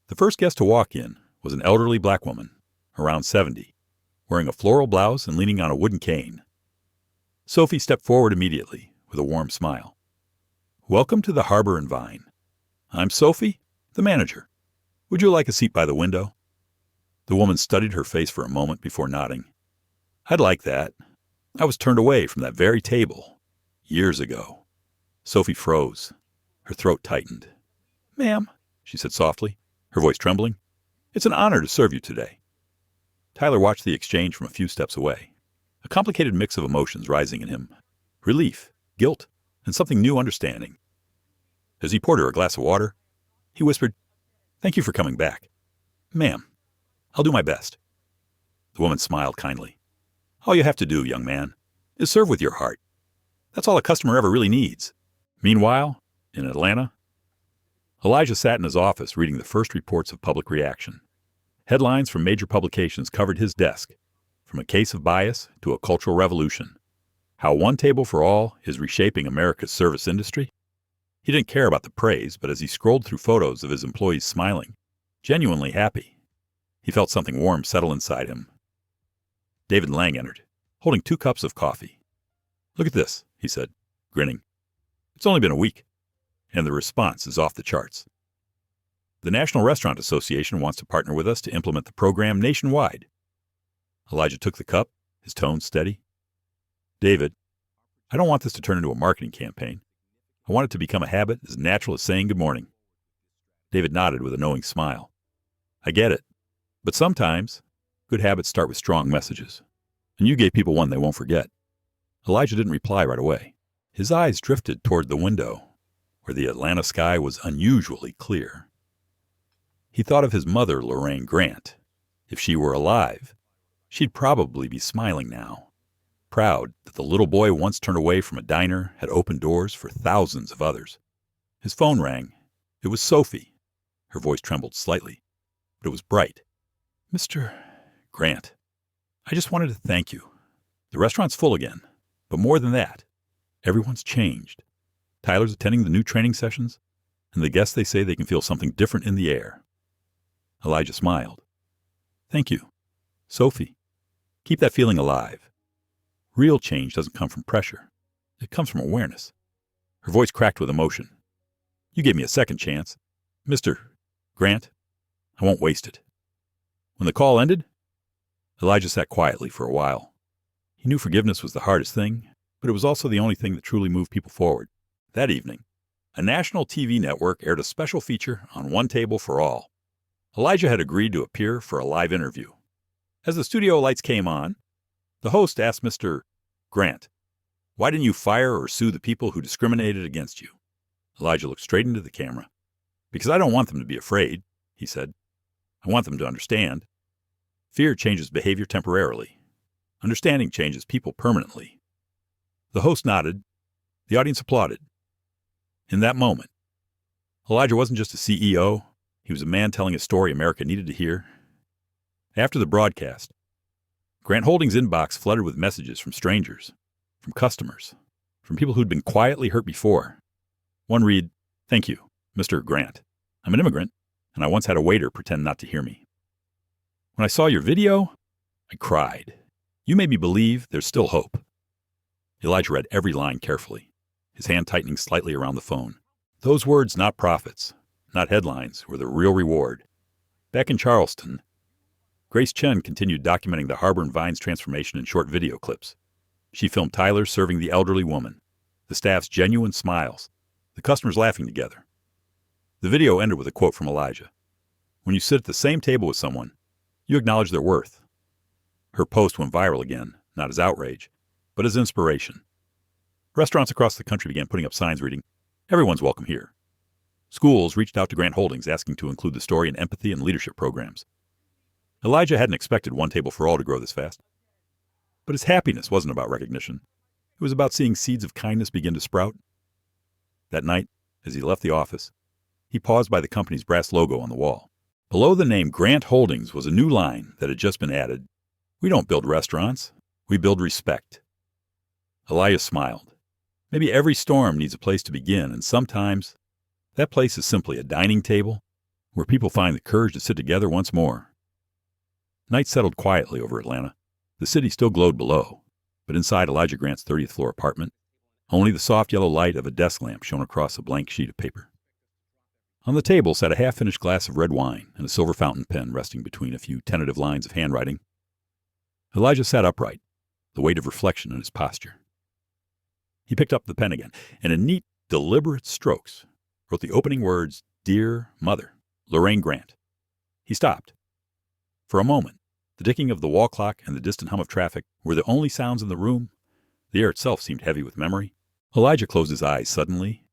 the first guest to walk in was an elderly black woman, around 70, wearing a floral blouse and leaning on a wooden cane. Sophie stepped forward immediately with a warm smile. "Welcome to the Harbor and Vine. I'm Sophie, the manager. Would you like a seat by the window?" The woman studied her face for a moment before nodding. "I'd like that. I was turned away from that very table years ago." Sophie froze. Her throat tightened. "Ma'am," she said softly, her voice trembling, "it's an honor to serve you today." Tyler watched the exchange from a few steps away, a complicated mix of emotions rising in him. Relief, guilt, and something new understanding. As he poured her a glass of water, he whispered, "Thank you for coming back. Ma'am, I'll do my best." The woman smiled kindly. "All you have to do, young man, is serve with your heart. That's all a customer ever really needs." Meanwhile, in Atlanta, Elijah sat in his office reading the first reports of public reaction. Headlines from major publications covered his desk, from a case of bias to a cultural revolution. How one table for all is reshaping America's service industry? He didn't care about the praise, but as he scrolled through photos of his employees smiling, genuinely happy, he felt something warm settle inside him. David Lang entered, holding 2 cups of coffee. "Look at this," he said, grinning. "It's only been a week, and the response is off the charts. The National Restaurant Association wants to partner with us to implement the program nationwide." Elijah took the cup, his tone steady. "David, I don't want this to turn into a marketing campaign. I want it to become a habit as natural as saying good morning." David nodded with a knowing smile. "I get it. But sometimes, good habits start with strong messages. And you gave people one they won't forget." Elijah didn't reply right away. His eyes drifted toward the window, where the Atlanta sky was unusually clear. He thought of his mother, Lorraine Grant. If she were alive, she'd probably be smiling now, proud that the little boy once turned away from a diner had opened doors for thousands of others. His phone rang. It was Sophie. Her voice trembled slightly, but it was bright. "Mr. Grant, I just wanted to thank you. The restaurant's full again, but more than that, everyone's changed. Tyler's attending the new training sessions, and the guests, they say they can feel something different in the air." Elijah smiled. "Thank you. Sophie, keep that feeling alive. Real change doesn't come from pressure. It comes from awareness." Her voice cracked with emotion. "You gave me a second chance. Mr. Grant, I won't waste it." When the call ended, Elijah sat quietly for a while. He knew forgiveness was the hardest thing, but it was also the only thing that truly moved people forward. That evening, a national TV network aired a special feature on One Table for All. Elijah had agreed to appear for a live interview. As the studio lights came on, the host asked Mr. Grant, "Why didn't you fire or sue the people who discriminated against you?" Elijah looked straight into the camera. "Because I don't want them to be afraid," he said. "I want them to understand. Fear changes behavior temporarily. Understanding changes people permanently." The host nodded. The audience applauded. In that moment, Elijah wasn't just a CEO. He was a man telling a story America needed to hear. After the broadcast, Grant Holdings' inbox flooded with messages from strangers, from customers, from people who'd been quietly hurt before. One read, "Thank you, Mr. Grant. I'm an immigrant, and I once had a waiter pretend not to hear me. When I saw your video, I cried. You made me believe there's still hope." Elijah read every line carefully, his hand tightening slightly around the phone. Those words, not profits, not headlines, were the real reward. Back in Charleston, Grace Chen continued documenting the Harbor and Vine's transformation in short video clips. She filmed Tyler serving the elderly woman, the staff's genuine smiles, the customers laughing together. The video ended with a quote from Elijah. "When you sit at the same table with someone, you acknowledge their worth." Her post went viral again, not as outrage, but as inspiration. Restaurants across the country began putting up signs reading, "Everyone's welcome here." Schools reached out to Grant Holdings asking to include the story in empathy and leadership programs. Elijah hadn't expected One Table for All to grow this fast. But his happiness wasn't about recognition. It was about seeing seeds of kindness begin to sprout. That night, as he left the office, he paused by the company's brass logo on the wall. Below the name Grant Holdings was a new line that had just been added. "We don't build restaurants. We build respect." Elijah smiled. Maybe every storm needs a place to begin, and sometimes that place is simply a dining table where people find the courage to sit together once more. Night settled quietly over Atlanta. The city still glowed below, but inside Elijah Grant's 30th floor apartment, only the soft yellow light of a desk lamp shone across a blank sheet of paper. On the table sat a half-finished glass of red wine and a silver fountain pen resting between a few tentative lines of handwriting. Elijah sat upright, the weight of reflection in his posture. He picked up the pen again, and in neat, deliberate strokes wrote the opening words, "Dear Mother, Lorraine Grant." He stopped. For a moment, the ticking of the wall clock and the distant hum of traffic were the only sounds in the room. The air itself seemed heavy with memory. Elijah closed his eyes suddenly.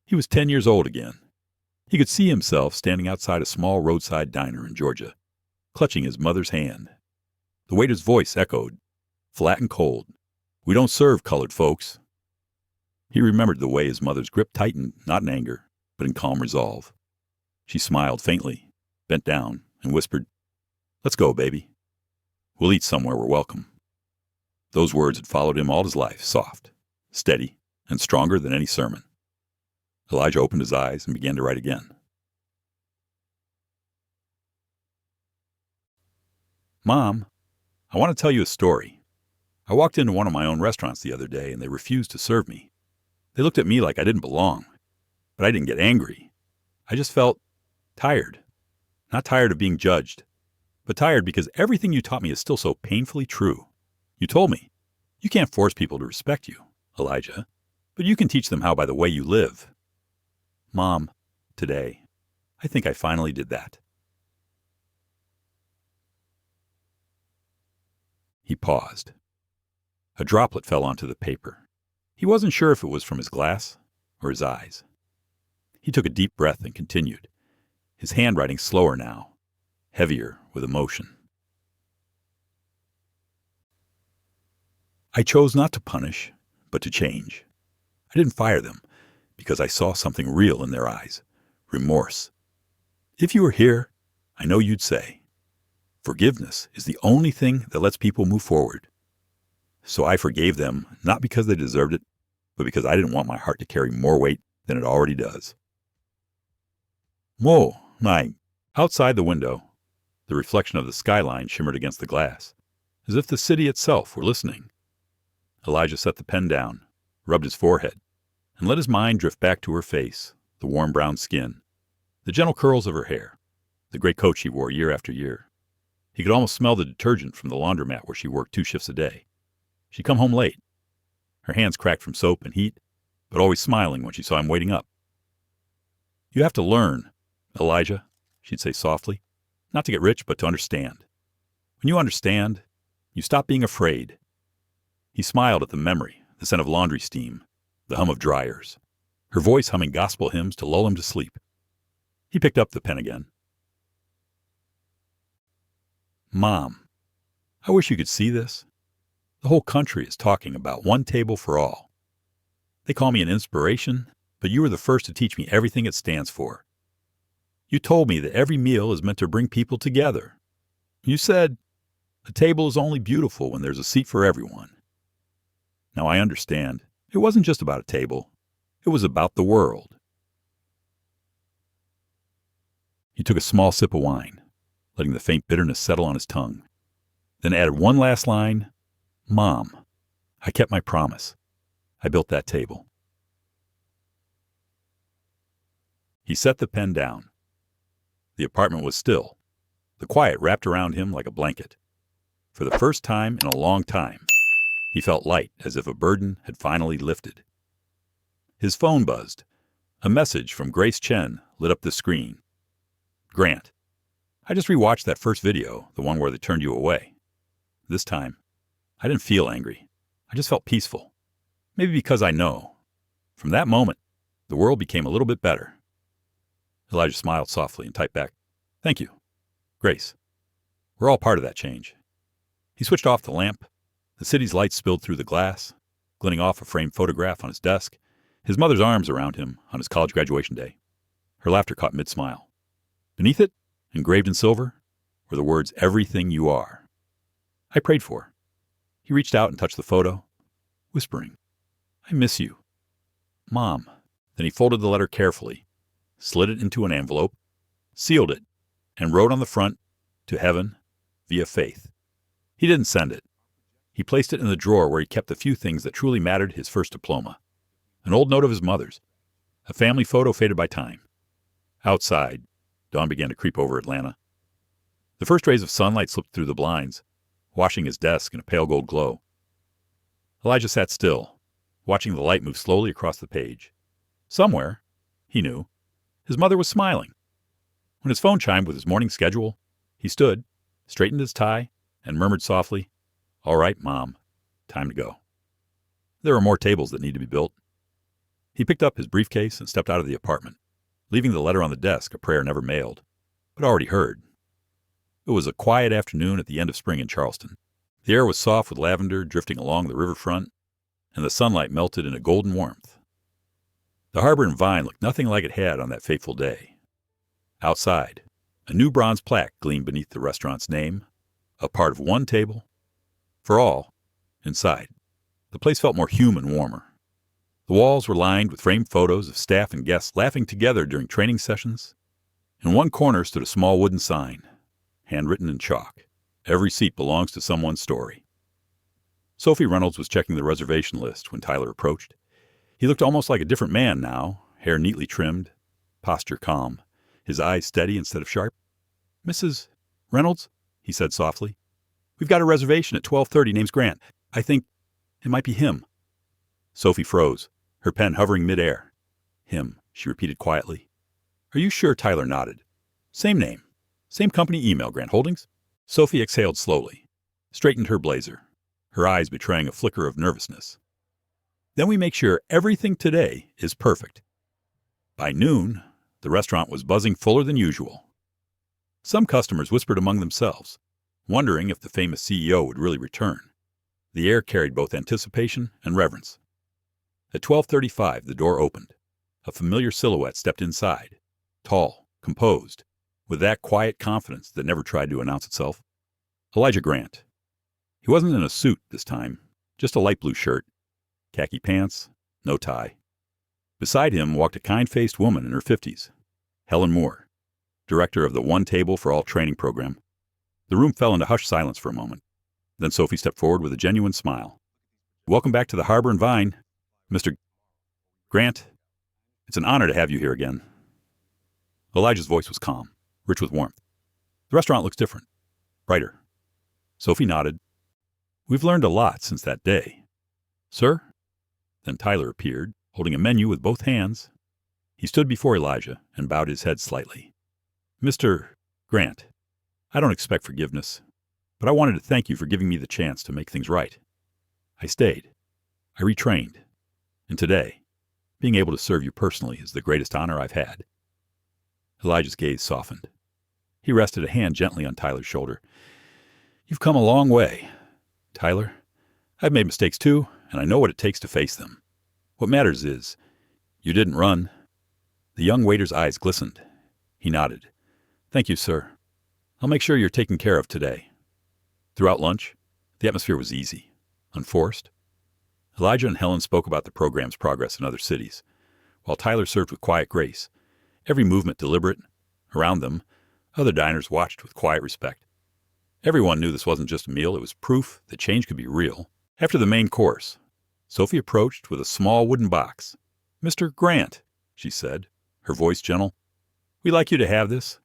He was 10 years old again. He could see himself standing outside a small roadside diner in Georgia, clutching his mother's hand. The waiter's voice echoed, flat and cold, "We don't serve colored folks." He remembered the way his mother's grip tightened, not in anger, but in calm resolve. She smiled faintly, bent down, and whispered, "Let's go, baby. We'll eat somewhere we're welcome." Those words had followed him all his life, soft, steady, and stronger than any sermon. Elijah opened his eyes and began to write again. "Mom, I want to tell you a story. I walked into one of my own restaurants the other day and they refused to serve me. They looked at me like I didn't belong, but I didn't get angry. I just felt tired. Not tired of being judged, but tired because everything you taught me is still so painfully true. You told me, you can't force people to respect you, Elijah, but you can teach them how by the way you live. Mom, today, I think I finally did that." He paused. A droplet fell onto the paper. He wasn't sure if it was from his glass or his eyes. He took a deep breath and continued, his handwriting slower now, heavier with emotion. "I chose not to punish, but to change. I didn't fire them because I saw something real in their eyes, remorse. If you were here, I know you'd say, forgiveness is the only thing that lets people move forward. So I forgave them, not because they deserved it, but because I didn't want my heart to carry more weight than it already does." Whoa, my. Outside the window, the reflection of the skyline shimmered against the glass, as if the city itself were listening. Elijah set the pen down, rubbed his forehead, and let his mind drift back to her face, the warm brown skin, the gentle curls of her hair, the gray coat she wore year after year. He could almost smell the detergent from the laundromat where she worked 2 shifts a day. She'd come home late, her hands cracked from soap and heat, but always smiling when she saw him waiting up. "You have to learn, Elijah," she'd say softly, "not to get rich, but to understand. When you understand, you stop being afraid." He smiled at the memory, the scent of laundry steam, the hum of dryers, her voice humming gospel hymns to lull him to sleep. He picked up the pen again. "Mom, I wish you could see this. The whole country is talking about One Table for All. They call me an inspiration, but you were the first to teach me everything it stands for. You told me that every meal is meant to bring people together. You said, a table is only beautiful when there's a seat for everyone. Now I understand. It wasn't just about a table. It was about the world." He took a small sip of wine, letting the faint bitterness settle on his tongue, then added one last line, "Mom, I kept my promise. I built that table." He set the pen down. The apartment was still. The quiet wrapped around him like a blanket. For the first time in a long time, he felt light, as if a burden had finally lifted. His phone buzzed. A message from Grace Chen lit up the screen. "Grant, I just rewatched that first video, the one where they turned you away. This time, I didn't feel angry. I just felt peaceful. Maybe because I know. From that moment, the world became a little bit better. Elijah smiled softly and typed back, "Thank you, Grace. We're all part of that change." He switched off the lamp. The city's lights spilled through the glass, glinting off a framed photograph on his desk, his mother's arms around him on his college graduation day. Her laughter caught mid-smile. Beneath it, engraved in silver, were the words, "Everything you are." I prayed for her. He reached out and touched the photo, whispering, "I miss you, Mom." Then he folded the letter carefully, slid it into an envelope, sealed it, and wrote on the front, "To heaven, via faith." He didn't send it. He placed it in the drawer where he kept the few things that truly mattered: his first diploma, an old note of his mother's, a family photo faded by time. Outside, dawn began to creep over Atlanta. The first rays of sunlight slipped through the blinds, washing his desk in a pale gold glow. Elijah sat still, watching the light move slowly across the page. Somewhere, he knew, his mother was smiling. When his phone chimed with his morning schedule, he stood, straightened his tie, and murmured softly, "All right, Mom, time to go." There are more tables that need to be built. He picked up his briefcase and stepped out of the apartment, leaving the letter on the desk, a prayer never mailed, but already heard. It was a quiet afternoon at the end of spring in Charleston. The air was soft with lavender drifting along the riverfront, and the sunlight melted in a golden warmth. The harbor and Vine looked nothing like it had on that fateful day. Outside, a new bronze plaque gleamed beneath the restaurant's name, a part of one table for all. Inside, the place felt more human, warmer. The walls were lined with framed photos of staff and guests laughing together during training sessions. In one corner stood a small wooden sign, handwritten in chalk, "Every seat belongs to someone's story." Sophie Reynolds was checking the reservation list when Tyler approached. He looked almost like a different man now, hair neatly trimmed, posture calm, his eyes steady instead of sharp. "Mrs. Reynolds," he said softly, "we've got a reservation at 12:30. Name's Grant. I think it might be him." Sophie froze, her pen hovering midair. "Him," she repeated quietly. "Are you sure?" Tyler nodded. "Same name. Same company email, Grant Holdings." Sophie exhaled slowly, straightened her blazer, her eyes betraying a flicker of nervousness. "Then we make sure everything today is perfect." By noon, the restaurant was buzzing fuller than usual. Some customers whispered among themselves, wondering if the famous CEO would really return. The air carried both anticipation and reverence. At 12:35, the door opened. A familiar silhouette stepped inside, tall, composed, with that quiet confidence that never tried to announce itself. Elijah Grant. He wasn't in a suit this time, just a light blue shirt, khaki pants, no tie. Beside him walked a kind-faced woman in her 50s, Helen Moore, director of the One Table for All training program. The room fell into hushed silence for a moment. Then Sophie stepped forward with a genuine smile. "Welcome back to the Harbor and Vine, Mr. Grant. It's an honor to have you here again." Elijah's voice was calm, rich with warmth. "The restaurant looks different, brighter." Sophie nodded. "We've learned a lot since that day." "Sir?" Then Tyler appeared, holding a menu with both hands. He stood before Elijah and bowed his head slightly. "Mr. Grant, I don't expect forgiveness, but I wanted to thank you for giving me the chance to make things right. I stayed. I retrained. And today, being able to serve you personally is the greatest honor I've had." Elijah's gaze softened. He rested a hand gently on Tyler's shoulder. "You've come a long way, Tyler. I've made mistakes too, and I know what it takes to face them. What matters is, you didn't run." The young waiter's eyes glistened. He nodded. "Thank you, sir. I'll make sure you're taken care of today." Throughout lunch, the atmosphere was easy, unforced. Elijah and Helen spoke about the program's progress in other cities, while Tyler served with quiet grace, every movement deliberate. Around them, other diners watched with quiet respect. Everyone knew this wasn't just a meal, it was proof that change could be real. After the main course, Sophie approached with a small wooden box. "Mr. Grant," she said, her voice gentle, "we'd like you to have this."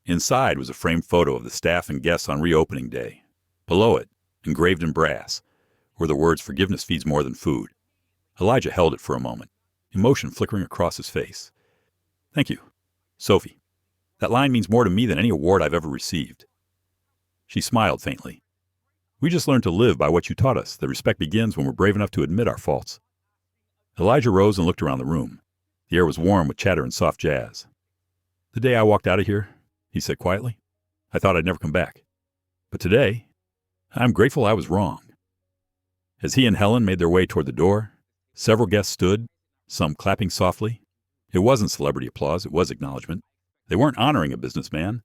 Inside was a framed photo of the staff and guests on reopening day. Below it, engraved in brass, were the words, "Forgiveness feeds more than food." Elijah held it for a moment, emotion flickering across his face. "Thank you, Sophie. That line means more to me than any award I've ever received." She smiled faintly. We just learned to live by what you taught us, that respect begins when we're brave enough to admit our faults. Elijah rose and looked around the room. The air was warm with chatter and soft jazz. The day I walked out of here, he said quietly, I thought I'd never come back. But today, I'm grateful I was wrong. As he and Helen made their way toward the door, several guests stood, some clapping softly. It wasn't celebrity applause, it was acknowledgement. They weren't honoring a businessman,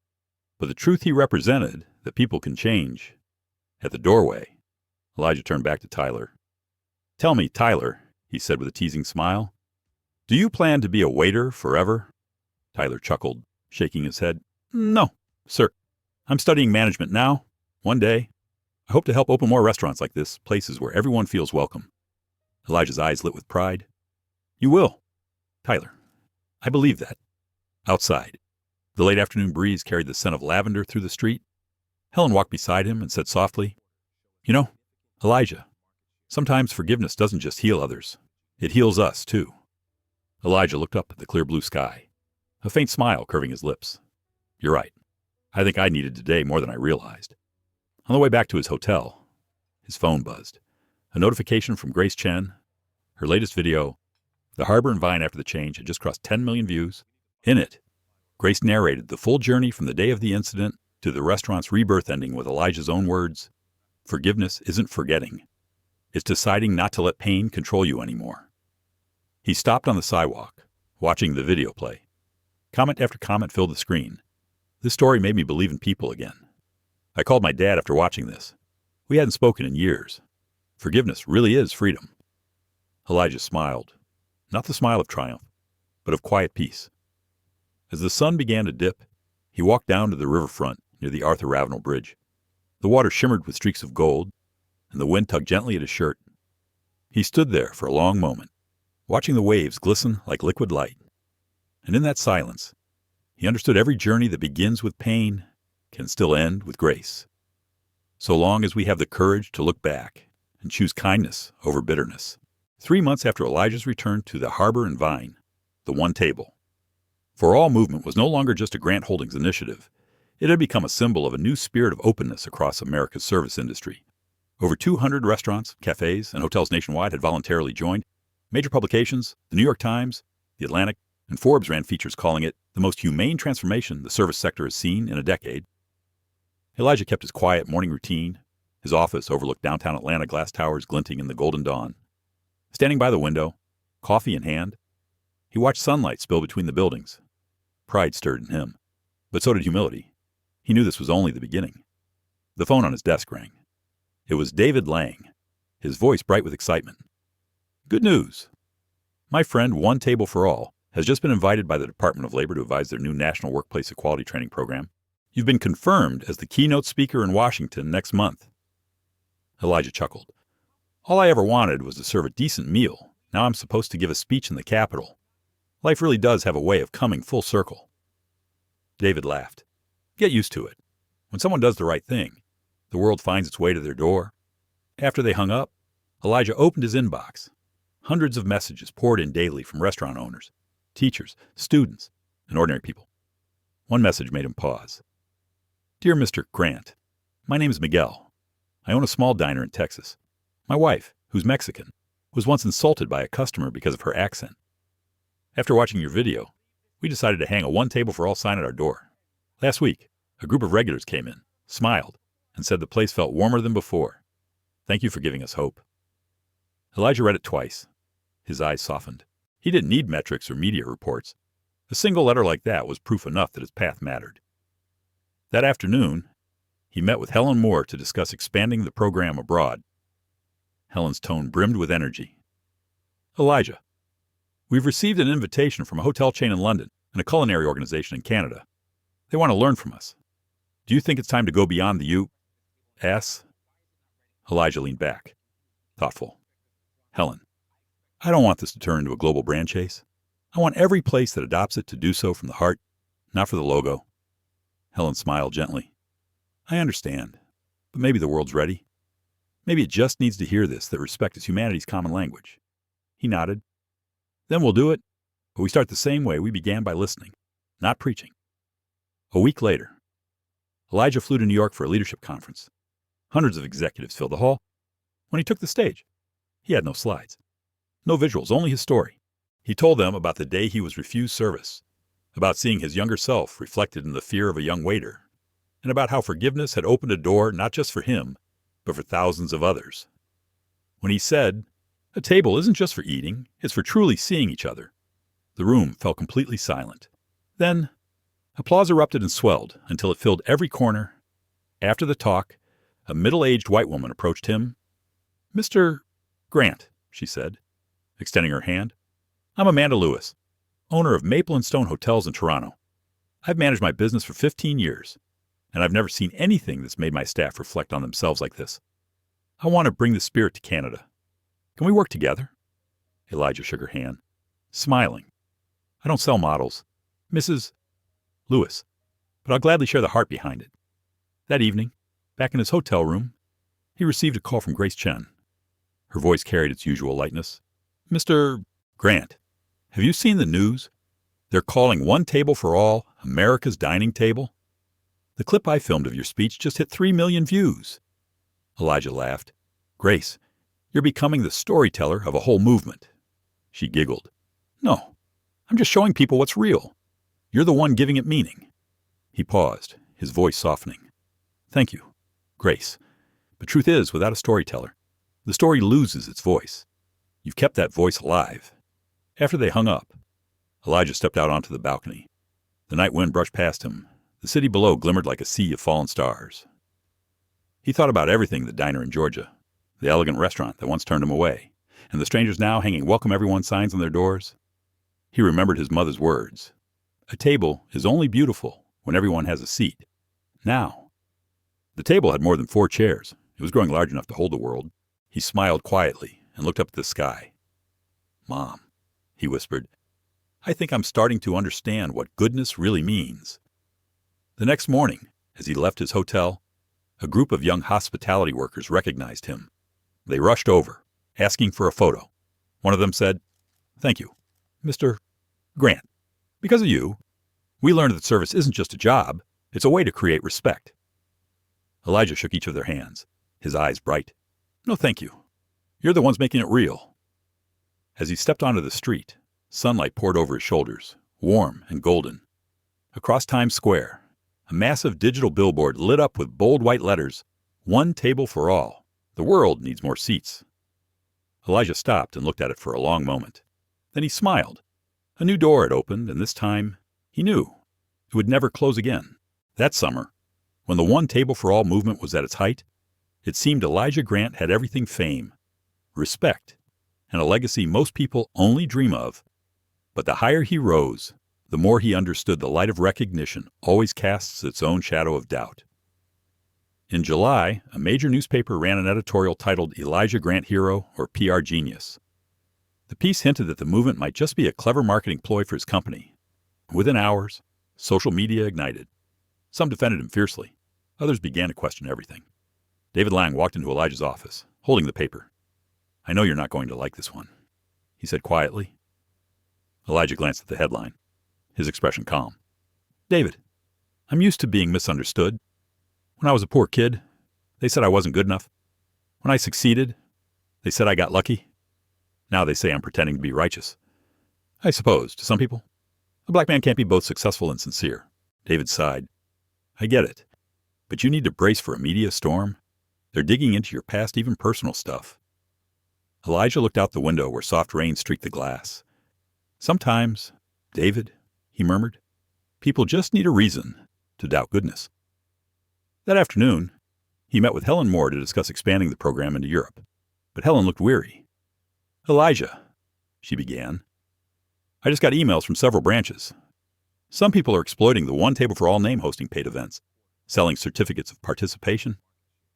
but the truth he represented, that people can change. At the doorway, Elijah turned back to Tyler. Tell me, Tyler, he said with a teasing smile, do you plan to be a waiter forever? Tyler chuckled, shaking his head. No, sir. I'm studying management now. One day, I hope to help open more restaurants like this, places where everyone feels welcome. Elijah's eyes lit with pride. You will. Tyler, I believe that. Outside, the late afternoon breeze carried the scent of lavender through the street. Helen walked beside him and said softly, You know, Elijah, sometimes forgiveness doesn't just heal others. It heals us, too. Elijah looked up at the clear blue sky, a faint smile curving his lips. You're right. I think I needed today more than I realized. On the way back to his hotel, his phone buzzed. A notification from Grace Chen. Her latest video, The Harbor and Vine After the Change, had just crossed 10 million views. In it, Grace narrated the full journey from the day of the incident to the restaurant's rebirth, ending with Elijah's own words, Forgiveness isn't forgetting. It's deciding not to let pain control you anymore. He stopped on the sidewalk, watching the video play. Comment after comment filled the screen. This story made me believe in people again. I called my dad after watching this. We hadn't spoken in years. Forgiveness really is freedom. Elijah smiled, not the smile of triumph, but of quiet peace. As the sun began to dip, he walked down to the riverfront near the Arthur Ravenel Bridge. The water shimmered with streaks of gold, and the wind tugged gently at his shirt. He stood there for a long moment, watching the waves glisten like liquid light. And in that silence, he understood every journey that begins with pain can still end with grace. So long as we have the courage to look back and choose kindness over bitterness. 3 months after Elijah's return to the Harbor and Vine, the One Table. For All movement was no longer just a Grant Holdings initiative. It had become a symbol of a new spirit of openness across America's service industry. Over 200 restaurants, cafes, and hotels nationwide had voluntarily joined. Major publications, the New York Times, The Atlantic, and Forbes ran features calling it the most humane transformation the service sector has seen in a decade. Elijah kept his quiet morning routine. His office overlooked downtown Atlanta glass towers glinting in the golden dawn. Standing by the window, coffee in hand, he watched sunlight spill between the buildings. Pride stirred in him, but so did humility. He knew this was only the beginning. The phone on his desk rang. It was David Lang, his voice bright with excitement. Good news. My friend One Table for All has just been invited by the Department of Labor to advise their new National Workplace Equality Training Program. You've been confirmed as the keynote speaker in Washington next month. Elijah chuckled. All I ever wanted was to serve a decent meal. Now I'm supposed to give a speech in the Capitol. Life really does have a way of coming full circle. David laughed. Get used to it. When someone does the right thing, the world finds its way to their door. After they hung up, Elijah opened his inbox. Hundreds of messages poured in daily from restaurant owners, teachers, students, and ordinary people. One message made him pause. Dear Mr. Grant, my name is Miguel. I own a small diner in Texas. My wife, who's Mexican, was once insulted by a customer because of her accent. After watching your video, we decided to hang a One Table for All sign at our door. Last week, a group of regulars came in, smiled, and said the place felt warmer than before. Thank you for giving us hope. Elijah read it twice. His eyes softened. He didn't need metrics or media reports. A single letter like that was proof enough that his path mattered. That afternoon, he met with Helen Moore to discuss expanding the program abroad. Helen's tone brimmed with energy. Elijah, we've received an invitation from a hotel chain in London and a culinary organization in Canada. They want to learn from us. Do you think it's time to go beyond the U.S.? Elijah leaned back, thoughtful. Helen, I don't want this to turn into a global brand chase. I want every place that adopts it to do so from the heart, not for the logo. Helen smiled gently. I understand, but maybe the world's ready. Maybe it just needs to hear this, that respect is humanity's common language. He nodded. Then we'll do it, but we start the same way we began, by listening, not preaching. A week later, Elijah flew to New York for a leadership conference. Hundreds of executives filled the hall. When he took the stage, he had no slides, no visuals, only his story. He told them about the day he was refused service, about seeing his younger self reflected in the fear of a young waiter, and about how forgiveness had opened a door not just for him, but for thousands of others. When he said, "A table isn't just for eating, it's for truly seeing each other," the room fell completely silent. Then, applause erupted and swelled until it filled every corner. After the talk, a middle-aged white woman approached him. "Mr. Grant," she said, extending her hand. "I'm Amanda Lewis, owner of Maple and Stone Hotels in Toronto. I've managed my business for 15 years, and I've never seen anything that's made my staff reflect on themselves like this. I want to bring the spirit to Canada. Can we work together?" Elijah shook her hand, smiling. "I don't sell models, Mrs. Lewis, but I'll gladly share the heart behind it." That evening, back in his hotel room, he received a call from Grace Chen. Her voice carried its usual lightness. "Mr. Grant, have you seen the news? They're calling one table for all America's dining table. The clip I filmed of your speech just hit 3 million views." Elijah laughed. "Grace, you're becoming the storyteller of a whole movement." She giggled. "No, I'm just showing people what's real. You're the one giving it meaning." He paused, his voice softening. "Thank you, Grace. But truth is, without a storyteller, the story loses its voice. You've kept that voice alive." After they hung up, Elijah stepped out onto the balcony. The night wind brushed past him. The city below glimmered like a sea of fallen stars. He thought about everything: the diner in Georgia, the elegant restaurant that once turned him away, and the strangers now hanging welcome everyone signs on their doors. He remembered his mother's words. A table is only beautiful when everyone has a seat. Now, the table had more than 4 chairs. It was growing large enough to hold the world. He smiled quietly and looked up at the sky. "Mom," he whispered, "I think I'm starting to understand what goodness really means." The next morning, as he left his hotel, a group of young hospitality workers recognized him. They rushed over, asking for a photo. One of them said, "Thank you, Mr. Grant. Because of you, we learned that service isn't just a job, it's a way to create respect." Elijah shook each of their hands, his eyes bright. "No, thank you. You're the ones making it real." As he stepped onto the street, sunlight poured over his shoulders, warm and golden. Across Times Square, a massive digital billboard lit up with bold white letters, "One table for all. The world needs more seats." Elijah stopped and looked at it for a long moment. Then he smiled. A new door had opened, and this time, he knew, it would never close again. That summer, when the One Table for All movement was at its height, it seemed Elijah Grant had everything: fame, respect, and a legacy most people only dream of. But the higher he rose, the more he understood the light of recognition always casts its own shadow of doubt. In July, a major newspaper ran an editorial titled "Elijah Grant Hero" or "PR Genius." The piece hinted that the movement might just be a clever marketing ploy for his company. Within hours, social media ignited. Some defended him fiercely. Others began to question everything. David Lang walked into Elijah's office, holding the paper. "I know you're not going to like this one," he said quietly. Elijah glanced at the headline, his expression calm. "David, I'm used to being misunderstood. When I was a poor kid, they said I wasn't good enough. When I succeeded, they said I got lucky. Now they say I'm pretending to be righteous. I suppose, to some people, a black man can't be both successful and sincere." David sighed. "I get it, but you need to brace for a media storm. They're digging into your past, even personal stuff." Elijah looked out the window where soft rain streaked the glass. "Sometimes, David," he murmured, "people just need a reason to doubt goodness." That afternoon, he met with Helen Moore to discuss expanding the program into Europe. But Helen looked weary. "Elijah," she began, "I just got emails from several branches. Some people are exploiting the One Table for All name hosting paid events, selling certificates of participation.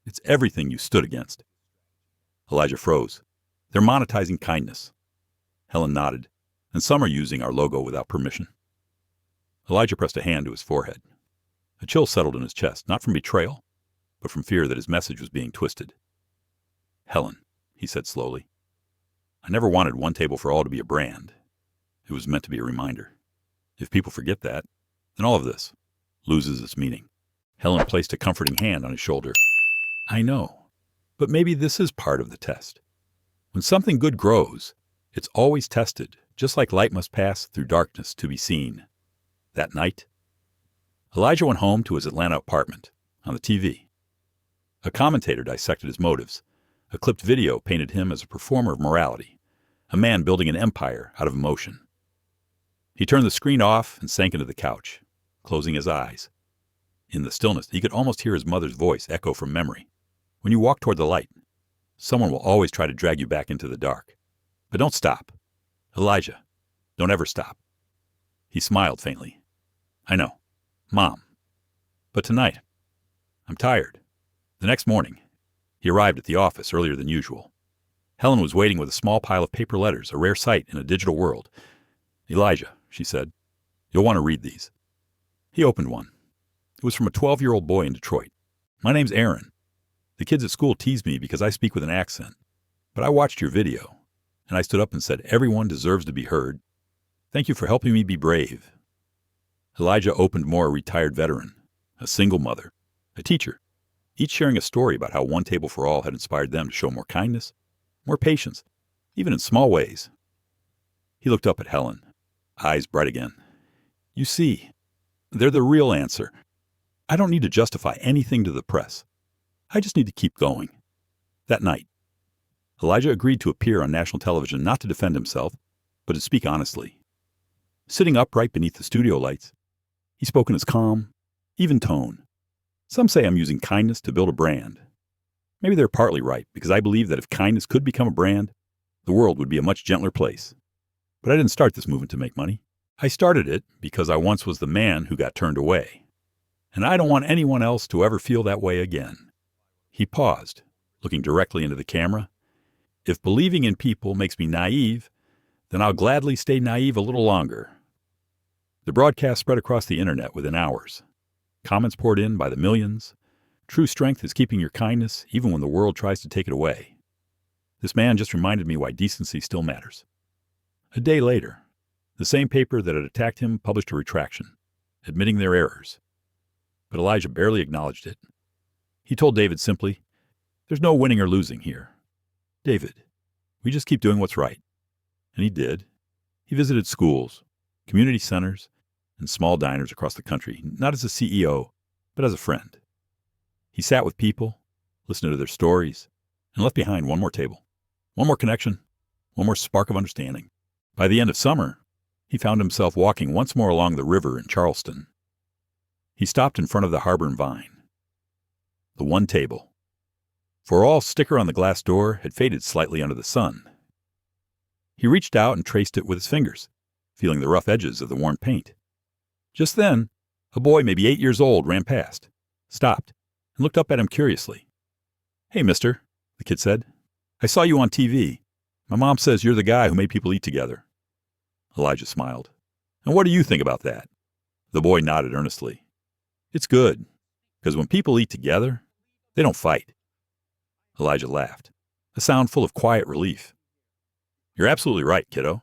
It's everything you stood against." Elijah froze. "They're monetizing kindness." Helen nodded. "And some are using our logo without permission." Elijah pressed a hand to his forehead. A chill settled in his chest, not from betrayal, but from fear that his message was being twisted. "Helen," he said slowly, "I never wanted One Table for All to be a brand. It was meant to be a reminder. If people forget that, then all of this loses its meaning." Helen placed a comforting hand on his shoulder. I know. But maybe this is part of the test. When something good grows, it's always tested, just like light must pass through darkness to be seen. That night, Elijah went home to his Atlanta apartment. On the TV, a commentator dissected his motives. A clipped video painted him as a performer of morality, a man building an empire out of emotion. He turned the screen off and sank into the couch, closing his eyes. In the stillness, he could almost hear his mother's voice echo from memory. When you walk toward the light, someone will always try to drag you back into the dark. But don't stop. Elijah, don't ever stop. He smiled faintly. I know, Mom. But tonight, I'm tired. The next morning, he arrived at the office earlier than usual. Helen was waiting with a small pile of paper letters, a rare sight in a digital world. Elijah, she said, you'll want to read these. He opened one. It was from a 12-year-old boy in Detroit. My name's Aaron. The kids at school tease me because I speak with an accent. But I watched your video, and I stood up and said, everyone deserves to be heard. Thank you for helping me be brave. Elijah opened more a retired veteran, a single mother, a teacher, each sharing a story about how One Table for All had inspired them to show more kindness, more patience, even in small ways. He looked up at Helen, eyes bright again. You see, they're the real answer. I don't need to justify anything to the press. I just need to keep going. That night, Elijah agreed to appear on national television not to defend himself, but to speak honestly. Sitting upright beneath the studio lights, he spoke in his calm, even tone. Some say I'm using kindness to build a brand. Maybe they're partly right, because I believe that if kindness could become a brand, the world would be a much gentler place. But I didn't start this movement to make money. I started it because I once was the man who got turned away. And I don't want anyone else to ever feel that way again. He paused, looking directly into the camera. If believing in people makes me naive, then I'll gladly stay naive a little longer. The broadcast spread across the internet within hours. Comments poured in by the millions. True strength is keeping your kindness even when the world tries to take it away. This man just reminded me why decency still matters. A day later, the same paper that had attacked him published a retraction, admitting their errors. But Elijah barely acknowledged it. He told David simply, there's no winning or losing here. David, we just keep doing what's right. And he did. He visited schools, community centers, and small diners across the country, not as a CEO, but as a friend. He sat with people, listened to their stories, and left behind one more table, one more connection, one more spark of understanding. By the end of summer, he found himself walking once more along the river in Charleston. He stopped in front of the Harbor and Vine. The One Table. For All sticker on the glass door had faded slightly under the sun. He reached out and traced it with his fingers, feeling the rough edges of the worn paint. Just then, a boy maybe 8 years old ran past, stopped, and looked up at him curiously. Hey, mister, the kid said. I saw you on TV. My mom says you're the guy who made people eat together. Elijah smiled. And what do you think about that? The boy nodded earnestly. It's good, because when people eat together, they don't fight. Elijah laughed, a sound full of quiet relief. You're absolutely right, kiddo.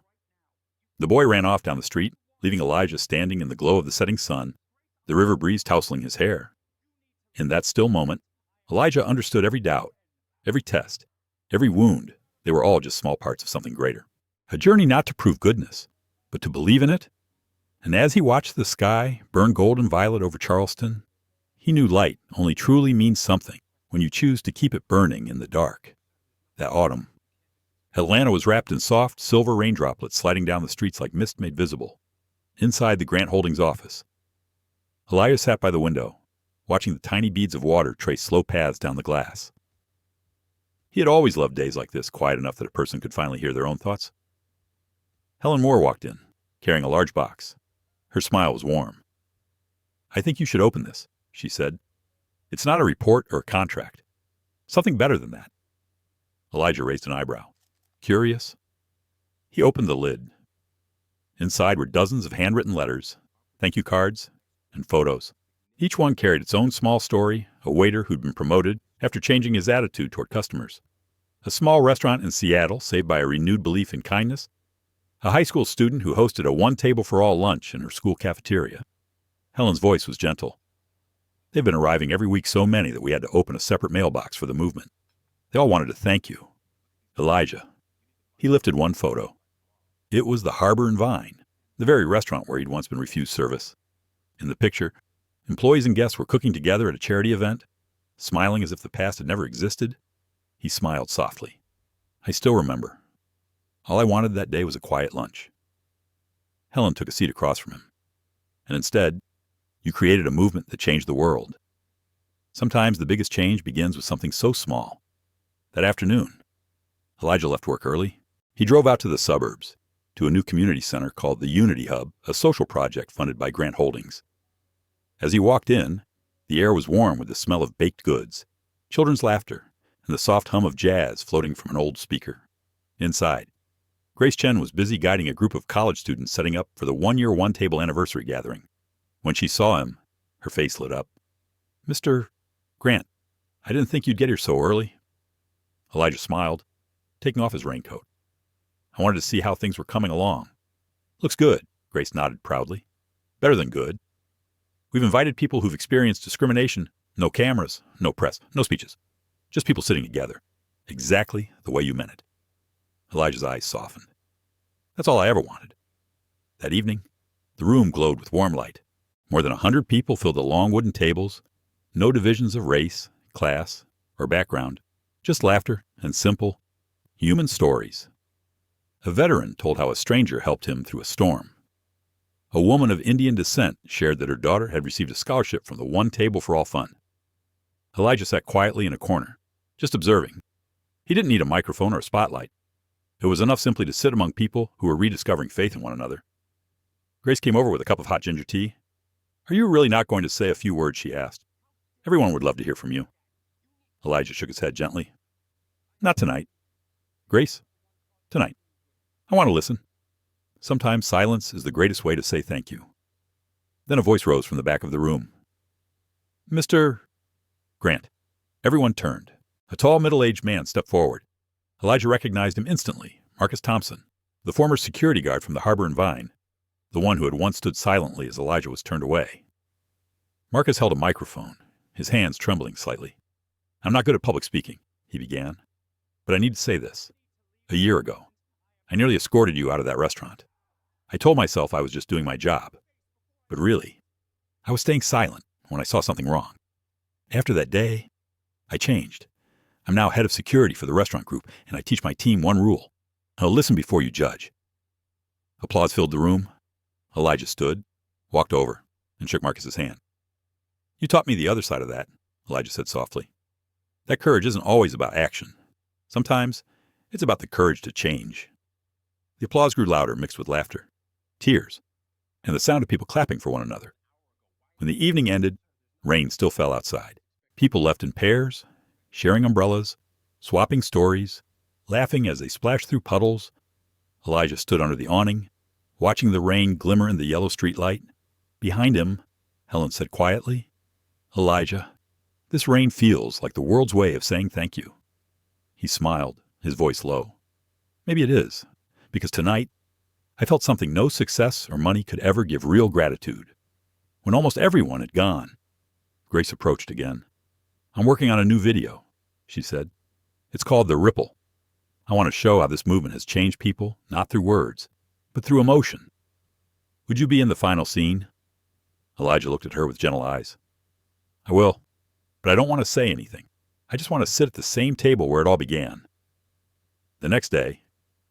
The boy ran off down the street, leaving Elijah standing in the glow of the setting sun, the river breeze tousling his hair. In that still moment, Elijah understood every doubt, every test, every wound. They were all just small parts of something greater. A journey not to prove goodness, but to believe in it. And as he watched the sky burn gold and violet over Charleston, he knew light only truly means something when you choose to keep it burning in the dark. That autumn, Atlanta was wrapped in soft, silver rain droplets sliding down the streets like mist made visible. Inside the Grant Holdings office, Elijah sat by the window, watching the tiny beads of water trace slow paths down the glass. He had always loved days like this, quiet enough that a person could finally hear their own thoughts. Helen Moore walked in, carrying a large box. Her smile was warm. I think you should open this, she said. It's not a report or a contract. Something better than that. Elijah raised an eyebrow. Curious? He opened the lid. Inside were dozens of handwritten letters, thank you cards, and photos. Each one carried its own small story, a waiter who'd been promoted after changing his attitude toward customers, a small restaurant in Seattle saved by a renewed belief in kindness, a high school student who hosted a One Table for All lunch in her school cafeteria. Helen's voice was gentle. They've been arriving every week, so many that we had to open a separate mailbox for the movement. They all wanted to thank you. Elijah. He lifted one photo. It was the Harbor and Vine, the very restaurant where he'd once been refused service. In the picture, employees and guests were cooking together at a charity event, smiling as if the past had never existed. He smiled softly. I still remember. All I wanted that day was a quiet lunch. Helen took a seat across from him. And instead, you created a movement that changed the world. Sometimes the biggest change begins with something so small. That afternoon, Elijah left work early. He drove out to the suburbs, to a new community center called the Unity Hub, a social project funded by Grant Holdings. As he walked in, the air was warm with the smell of baked goods, children's laughter, and the soft hum of jazz floating from an old speaker. Inside, Grace Chen was busy guiding a group of college students setting up for the one-year one-table anniversary gathering. When she saw him, her face lit up. Mr. Grant, I didn't think you'd get here so early. Elijah smiled, taking off his raincoat. I wanted to see how things were coming along. Looks good, Grace nodded proudly. Better than good. We've invited people who've experienced discrimination. No cameras, no press, no speeches. Just people sitting together. Exactly the way you meant it. Elijah's eyes softened. That's all I ever wanted. That evening, the room glowed with warm light. More than 100 people filled the long wooden tables. No divisions of race, class, or background. Just laughter and simple, human stories. A veteran told how a stranger helped him through a storm. A woman of Indian descent shared that her daughter had received a scholarship from the One Table for All Fun. Elijah sat quietly in a corner, just observing. He didn't need a microphone or a spotlight. It was enough simply to sit among people who were rediscovering faith in one another. Grace came over with a cup of hot ginger tea. Are you really not going to say a few words, she asked. Everyone would love to hear from you. Elijah shook his head gently. Not tonight. Grace, tonight. I want to listen. Sometimes silence is the greatest way to say thank you. Then a voice rose from the back of the room. Mr. Grant. Everyone turned. A tall, middle-aged man stepped forward. Elijah recognized him instantly, Marcus Thompson, the former security guard from the Harbor and Vine, the one who had once stood silently as Elijah was turned away. Marcus held a microphone, his hands trembling slightly. I'm not good at public speaking, he began, but I need to say this. A year ago, I nearly escorted you out of that restaurant. I told myself I was just doing my job, but really, I was staying silent when I saw something wrong. After that day, I changed. I'm now head of security for the restaurant group, and I teach my team one rule. Now listen before you judge. Applause filled the room. Elijah stood, walked over, and shook Marcus's hand. You taught me the other side of that, Elijah said softly. That courage isn't always about action. Sometimes it's about the courage to change. The applause grew louder, mixed with laughter, tears, and the sound of people clapping for one another. When the evening ended, rain still fell outside. People left in pairs, sharing umbrellas, swapping stories, laughing as they splashed through puddles. Elijah stood under the awning, watching the rain glimmer in the yellow street light. Behind him, Helen said quietly, Elijah, this rain feels like the world's way of saying thank you. He smiled, his voice low. Maybe it is, because tonight, I felt something no success or money could ever give real gratitude. When almost everyone had gone, Grace approached again. I'm working on a new video, she said. It's called The Ripple. I want to show how this movement has changed people, not through words, but through emotion. Would you be in the final scene? Elijah looked at her with gentle eyes. I will, but I don't want to say anything. I just want to sit at the same table where it all began. The next day,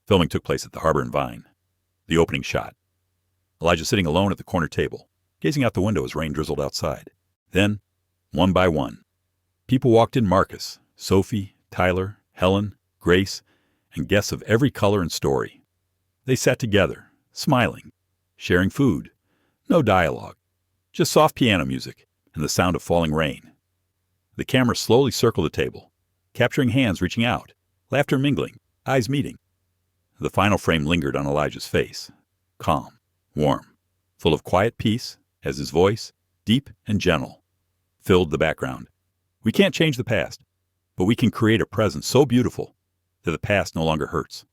filming took place at the Harbor and Vine. The opening shot. Elijah sitting alone at the corner table, gazing out the window as rain drizzled outside. Then, one by one, people walked in. Marcus, Sophie, Tyler, Helen, Grace, and guests of every color and story. They sat together, smiling, sharing food. No dialogue, just soft piano music and the sound of falling rain. The camera slowly circled the table, capturing hands reaching out, laughter mingling, eyes meeting. The final frame lingered on Elijah's face, calm, warm, full of quiet peace, as his voice, deep and gentle, filled the background. We can't change the past, but we can create a present so beautiful that the past no longer hurts.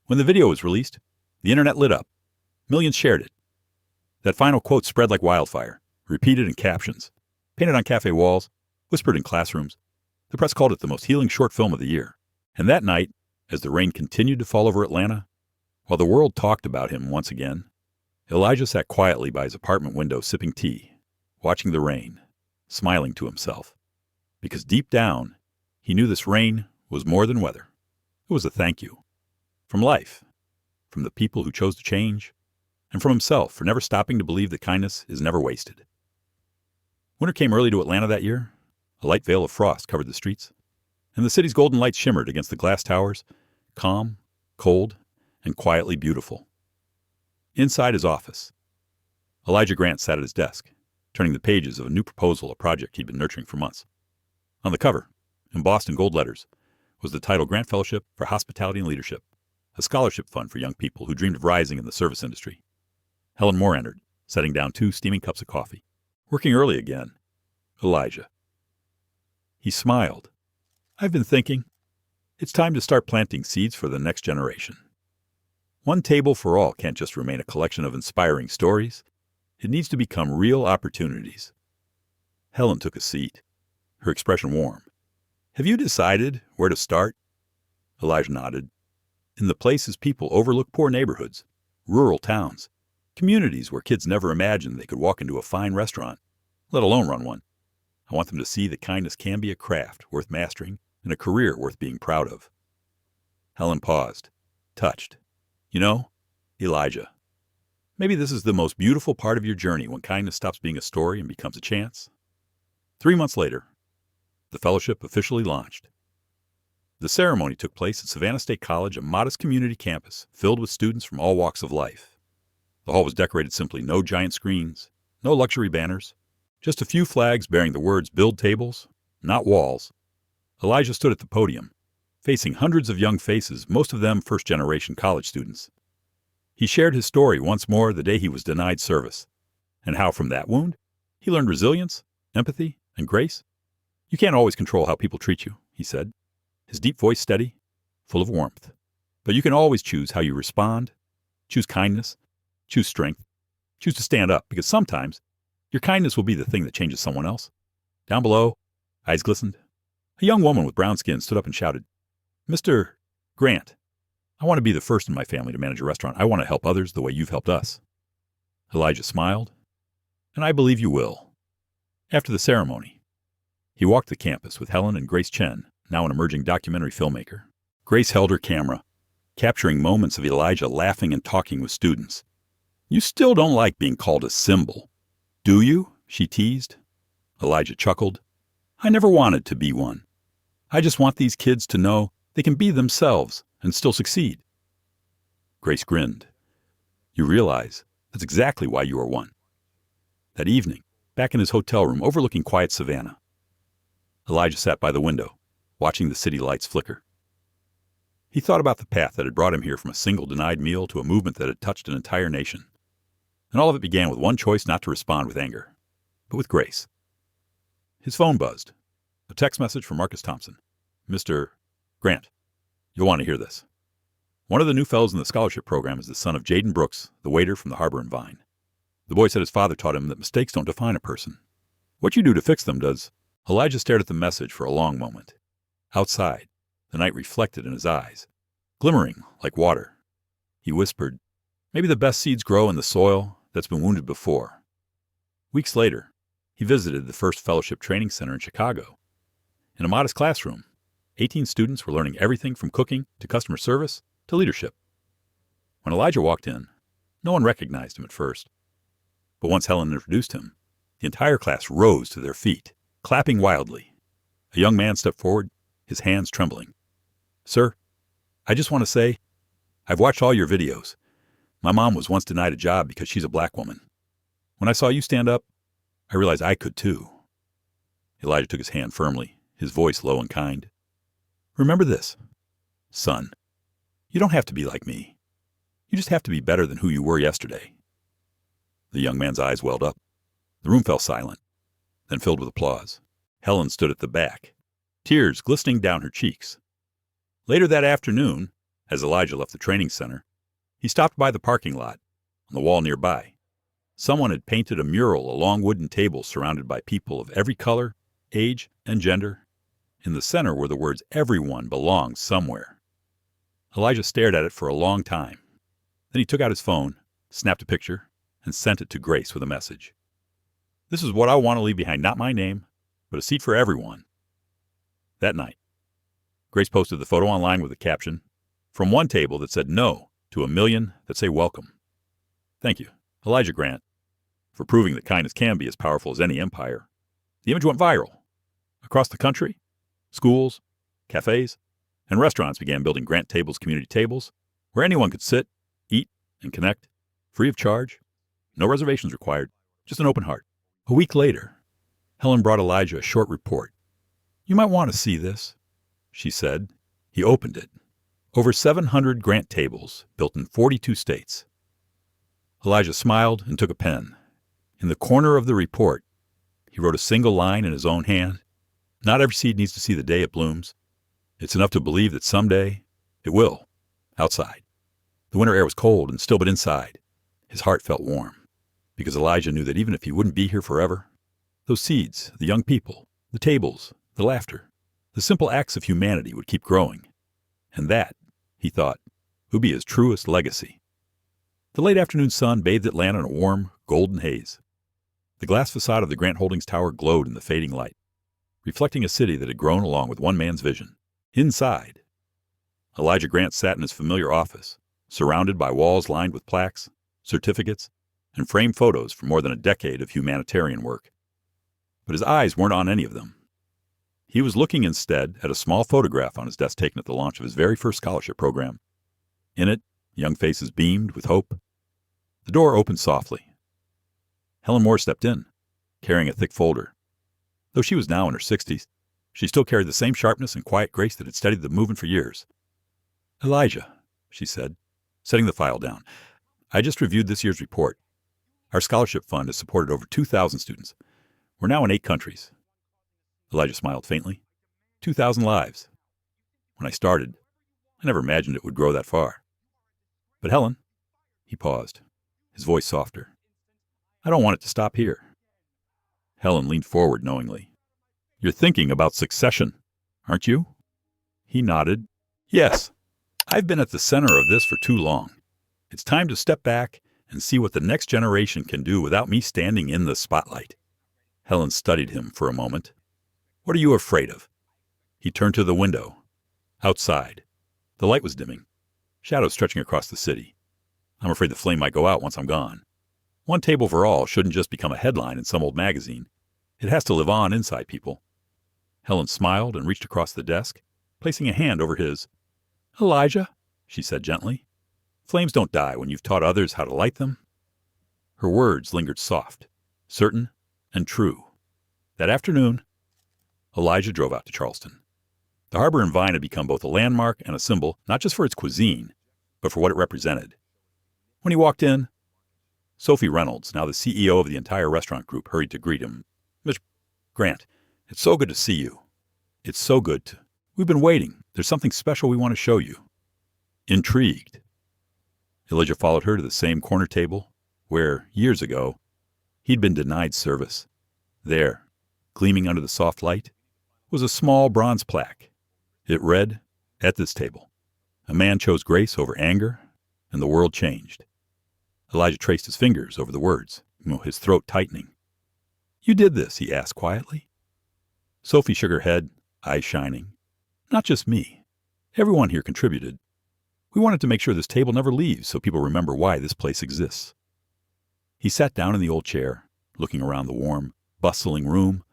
When the video was released, the internet lit up. Millions shared it. That final quote spread like wildfire, repeated in captions. painted on cafe walls, whispered in classrooms. The press called it the most healing short film of the year. And that night, as the rain continued to fall over Atlanta, while the world talked about him once again, Elijah sat quietly by his apartment window sipping tea, watching the rain, smiling to himself. Because deep down, he knew this rain was more than weather. It was a thank you. From life, from the people who chose to change, and from himself for never stopping to believe that kindness is never wasted. Winter came early to Atlanta that year. A light veil of frost covered the streets, and the city's golden lights shimmered against the glass towers, calm, cold, and quietly beautiful. Inside his office, Elijah Grant sat at his desk, turning the pages of a new proposal, a project he'd been nurturing for months. On the cover, embossed in gold letters, was the title Grant Fellowship for Hospitality and Leadership, a scholarship fund for young people who dreamed of rising in the service industry. Helen Moore entered, setting down 2 steaming cups of coffee. Working early again, Elijah. He smiled. I've been thinking. It's time to start planting seeds for the next generation. One Table for All can't just remain a collection of inspiring stories. It needs to become real opportunities. Helen took a seat, her expression warm. Have you decided where to start? Elijah nodded. In the places people overlook poor neighborhoods, rural towns, communities where kids never imagined they could walk into a fine restaurant, let alone run one. I want them to see that kindness can be a craft worth mastering and a career worth being proud of. Helen paused, touched. You know, Elijah, maybe this is the most beautiful part of your journey when kindness stops being a story and becomes a chance. 3 months later, the fellowship officially launched. The ceremony took place at Savannah State College, a modest community campus filled with students from all walks of life. The hall was decorated simply, no giant screens, no luxury banners, just a few flags bearing the words "Build tables, not walls." Elijah stood at the podium, facing hundreds of young faces, most of them first-generation college students. He shared his story once more the day he was denied service, and how from that wound, he learned resilience, empathy, and grace. You can't always control how people treat you, he said, his deep voice steady, full of warmth. But you can always choose how you respond, choose kindness, choose strength, choose to stand up, because sometimes your kindness will be the thing that changes someone else. Down below, eyes glistened. A young woman with brown skin stood up and shouted, Mr. Grant, I want to be the first in my family to manage a restaurant. I want to help others the way you've helped us. Elijah smiled, and I believe you will. After the ceremony, he walked the campus with Helen and Grace Chen, now an emerging documentary filmmaker. Grace held her camera, capturing moments of Elijah laughing and talking with students. You still don't like being called a symbol, do you? She teased. Elijah chuckled. I never wanted to be one. I just want these kids to know they can be themselves and still succeed. Grace grinned. You realize that's exactly why you are one. That evening, back in his hotel room overlooking quiet Savannah, Elijah sat by the window, watching the city lights flicker. He thought about the path that had brought him here from a single denied meal to a movement that had touched an entire nation. And all of it began with one choice not to respond with anger, but with grace. His phone buzzed. A text message from Marcus Thompson. Mr. Grant, you'll want to hear this. One of the new fellows in the scholarship program is the son of Jaden Brooks, the waiter from the Harbor and Vine. The boy said his father taught him that mistakes don't define a person. What you do to fix them does. Elijah stared at the message for a long moment. Outside, the night reflected in his eyes, glimmering like water. He whispered, maybe the best seeds grow in the soil that's been wounded before. Weeks later, he visited the first fellowship training center in Chicago. In a modest classroom, 18 students were learning everything from cooking to customer service to leadership. When Elijah walked in, no one recognized him at first. But once Helen introduced him, the entire class rose to their feet, clapping wildly. A young man stepped forward, his hands trembling. Sir, I just want to say, I've watched all your videos. My mom was once denied a job because she's a black woman. When I saw you stand up, I realized I could too. Elijah took his hand firmly, his voice low and kind. Remember this, son. You don't have to be like me. You just have to be better than who you were yesterday. The young man's eyes welled up. The room fell silent, then filled with applause. Helen stood at the back, tears glistening down her cheeks. Later that afternoon, as Elijah left the training center, he stopped by the parking lot on the wall nearby. Someone had painted a mural, a long wooden table surrounded by people of every color, age, and gender. In the center were the words, "Everyone belongs somewhere." Elijah stared at it for a long time. Then he took out his phone, snapped a picture, and sent it to Grace with a message. "This is what I want to leave behind, not my name, but a seat for everyone." That night, Grace posted the photo online with a caption, "From one table that said no to a million that say welcome. Thank you, Elijah Grant, for proving that kindness can be as powerful as any empire." The image went viral. Across the country, schools, cafes, and restaurants began building Grant Tables community tables where anyone could sit, eat, and connect, free of charge, no reservations required, just an open heart. A week later, Helen brought Elijah a short report. "You might want to see this," she said. He opened it. Over 700 Grant tables built in 42 states. Elijah smiled and took a pen. In the corner of the report, he wrote a single line in his own hand. "Not every seed needs to see the day it blooms. It's enough to believe that someday it will, outside." The winter air was cold and still, but inside, his heart felt warm, because Elijah knew that even if he wouldn't be here forever, those seeds, the young people, the tables, the laughter, the simple acts of humanity would keep growing. And that, he thought, would be his truest legacy. The late afternoon sun bathed Atlanta in a warm, golden haze. The glass facade of the Grant Holdings Tower glowed in the fading light, reflecting a city that had grown along with one man's vision. Inside, Elijah Grant sat in his familiar office, surrounded by walls lined with plaques, certificates, and framed photos from more than a decade of humanitarian work. But his eyes weren't on any of them. He was looking instead at a small photograph on his desk taken at the launch of his very first scholarship program. In it, young faces beamed with hope. The door opened softly. Helen Moore stepped in, carrying a thick folder. Though she was now in her 60s, she still carried the same sharpness and quiet grace that had steadied the movement for years. "Elijah," she said, setting the file down, "I just reviewed this year's report. Our scholarship fund has supported over 2,000 students. We're now in 8 countries." Elijah smiled faintly. 2,000 lives. When I started, I never imagined it would grow that far. "But Helen," he paused, his voice softer, "I don't want it to stop here." Helen leaned forward knowingly. "You're thinking about succession, aren't you?" He nodded. "Yes. I've been at the center of this for too long. It's time to step back and see what the next generation can do without me standing in the spotlight." Helen studied him for a moment. "What are you afraid of?" He turned to the window. Outside, the light was dimming, shadows stretching across the city. "I'm afraid the flame might go out once I'm gone. One table for all shouldn't just become a headline in some old magazine. It has to live on inside people." Helen smiled and reached across the desk, placing a hand over his. "Elijah," she said gently, "flames don't die when you've taught others how to light them." Her words lingered soft, certain, and true. That afternoon, Elijah drove out to Charleston. The harbor in Vine had become both a landmark and a symbol, not just for its cuisine, but for what it represented. When he walked in, Sophie Reynolds, now the CEO of the entire restaurant group, hurried to greet him. "Mr. Grant, it's so good to see you. It's so good to... We've been waiting. There's something special we want to show you." Intrigued, Elijah followed her to the same corner table where, years ago, he'd been denied service. There, gleaming under the soft light, was a small bronze plaque. It read, "At this table, a man chose grace over anger, and the world changed." Elijah traced his fingers over the words, his throat tightening. "You did this?" he asked quietly. Sophie shook her head, eyes shining. "Not just me. Everyone here contributed. We wanted to make sure this table never leaves so people remember why this place exists." He sat down in the old chair, looking around the warm, bustling room.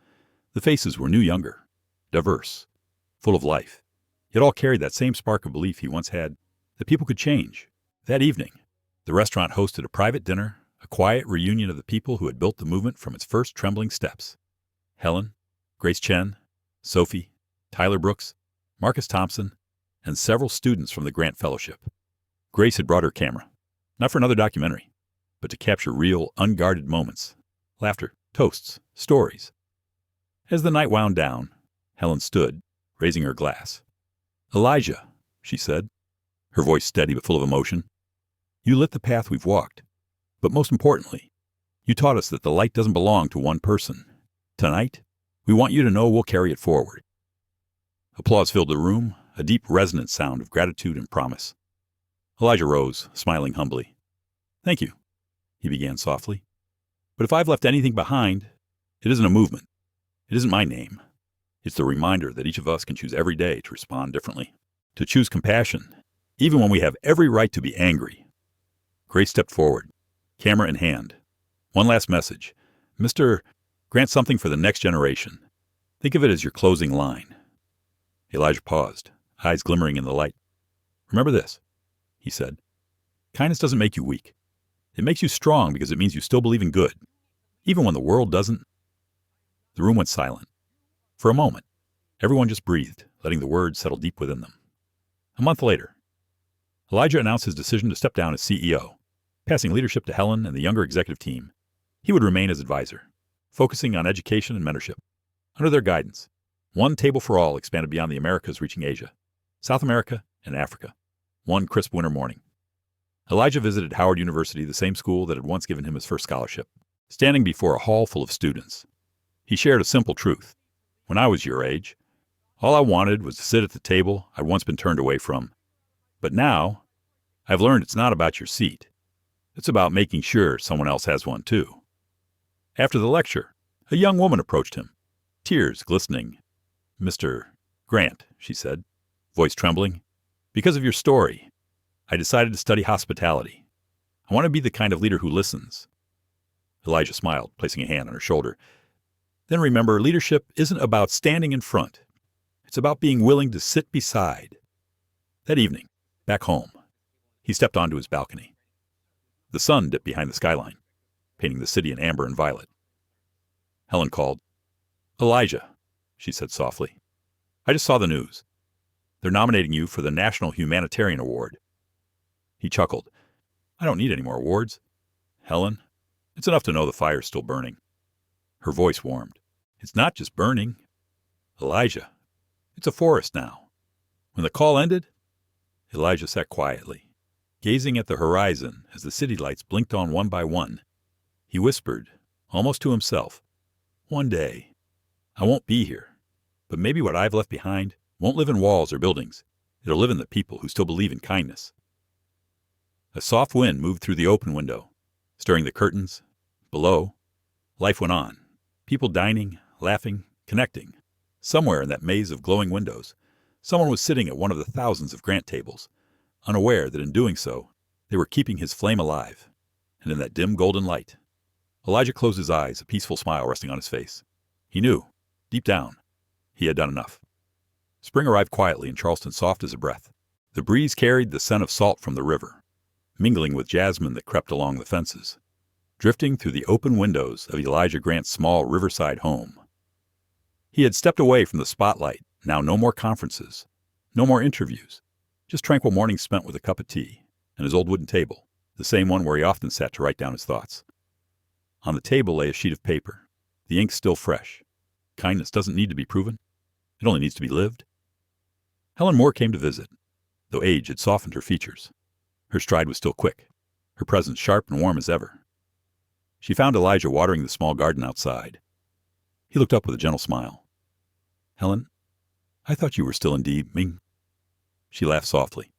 The faces were new, younger, diverse, full of life, yet all carried that same spark of belief he once had that people could change. That evening, the restaurant hosted a private dinner, a quiet reunion of the people who had built the movement from its first trembling steps. Helen, Grace Chen, Sophie, Tyler Brooks, Marcus Thompson, and several students from the Grant Fellowship. Grace had brought her camera, not for another documentary, but to capture real, unguarded moments, laughter, toasts, stories. As the night wound down, Helen stood, raising her glass. "Elijah," she said, her voice steady but full of emotion, "you lit the path we've walked. But most importantly, You taught us that the light doesn't belong to one person. Tonight, we want you to know we'll carry it forward." Applause filled the room, a deep, resonant sound of gratitude and promise. Elijah rose, smiling humbly. "Thank you," he began softly. "But if I've left anything behind, it isn't a movement. It isn't my name. It's the reminder that each of us can choose every day to respond differently, to choose compassion, even when we have every right to be angry." Grace stepped forward, camera in hand. "One last message. Mr. Grant something for the next generation. Think of it as your closing line." Elijah paused, eyes glimmering in the light. "Remember this," he said. "Kindness doesn't make you weak. It makes you strong because it means you still believe in good, even when the world doesn't." The room went silent. For a moment, everyone just breathed, letting the words settle deep within them. A month later, Elijah announced his decision to step down as CEO, passing leadership to Helen and the younger executive team. He would remain as advisor, focusing on education and mentorship. Under their guidance, One Table for All expanded beyond the Americas, reaching Asia, South America, and Africa. One crisp winter morning, Elijah visited Howard University, the same school that had once given him his first scholarship. Standing before a hall full of students, he shared a simple truth. "When I was your age, all I wanted was to sit at the table I'd once been turned away from. But now, I've learned it's not about your seat. It's about making sure someone else has one too." After the lecture, a young woman approached him, tears glistening. "Mr. Grant," she said, voice trembling, "because of your story, I decided to study hospitality. I want to be the kind of leader who listens." Elijah smiled, placing a hand on her shoulder. "Then remember, leadership isn't about standing in front. It's about being willing to sit beside." That evening, back home, he stepped onto his balcony. The sun dipped behind the skyline, painting the city in amber and violet. Helen called. "Elijah," she said softly, "I just saw the news. They're nominating you for the National Humanitarian Award." He chuckled. "I don't need any more awards, Helen. It's enough to know the fire's still burning." Her voice warmed. "It's not just burning, Elijah. It's a forest now." When the call ended, Elijah sat quietly, gazing at the horizon as the city lights blinked on one by one. He whispered, almost to himself, "One day, I won't be here, but maybe what I've left behind won't live in walls or buildings. It'll live in the people who still believe in kindness." A soft wind moved through the open window, stirring the curtains. Below, life went on. People dining, laughing, connecting. Somewhere in that maze of glowing windows, someone was sitting at one of the thousands of Grant tables, unaware that in doing so, they were keeping his flame alive. And in that dim golden light, Elijah closed his eyes, a peaceful smile resting on his face. He knew, deep down, he had done enough. Spring arrived quietly in Charleston, soft as a breath. The breeze carried the scent of salt from the river, mingling with jasmine that crept along the fences, drifting through the open windows of Elijah Grant's small riverside home. He had stepped away from the spotlight. Now no more conferences, no more interviews, just tranquil mornings spent with a cup of tea and his old wooden table, the same one where he often sat to write down his thoughts. On the table lay a sheet of paper, the ink still fresh. Kindness doesn't need to be proven. It only needs to be lived. Helen Moore came to visit, though age had softened her features. Her stride was still quick, her presence sharp and warm as ever. She found Elijah watering the small garden outside. He looked up with a gentle smile. "Helen, I thought you were still in Ming." She laughed softly.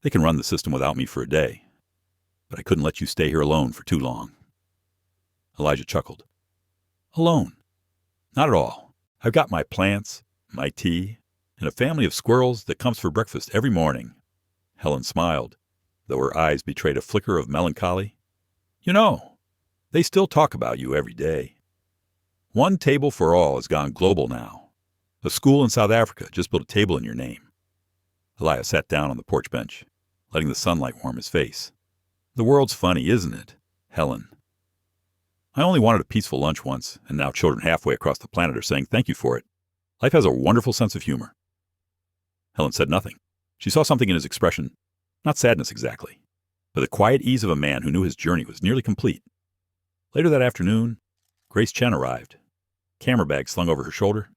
"They can run the system without me for a day, but I couldn't let you stay here alone for too long." Elijah chuckled. "Alone? Not at all. I've got my plants, my tea, and a family of squirrels that comes for breakfast every morning." Helen smiled, though her eyes betrayed a flicker of melancholy. "You know, they still talk about you every day. One Table for All has gone global now. A school in South Africa just built a table in your name." Elijah sat down on the porch bench, letting the sunlight warm his face. "The world's funny, isn't it, Helen? I only wanted a peaceful lunch once, and now children halfway across the planet are saying thank you for it. Life has a wonderful sense of humor." Helen said nothing. She saw something in his expression, not sadness exactly, but the quiet ease of a man who knew his journey was nearly complete. Later that afternoon, Grace Chen arrived, camera bag slung over her shoulder.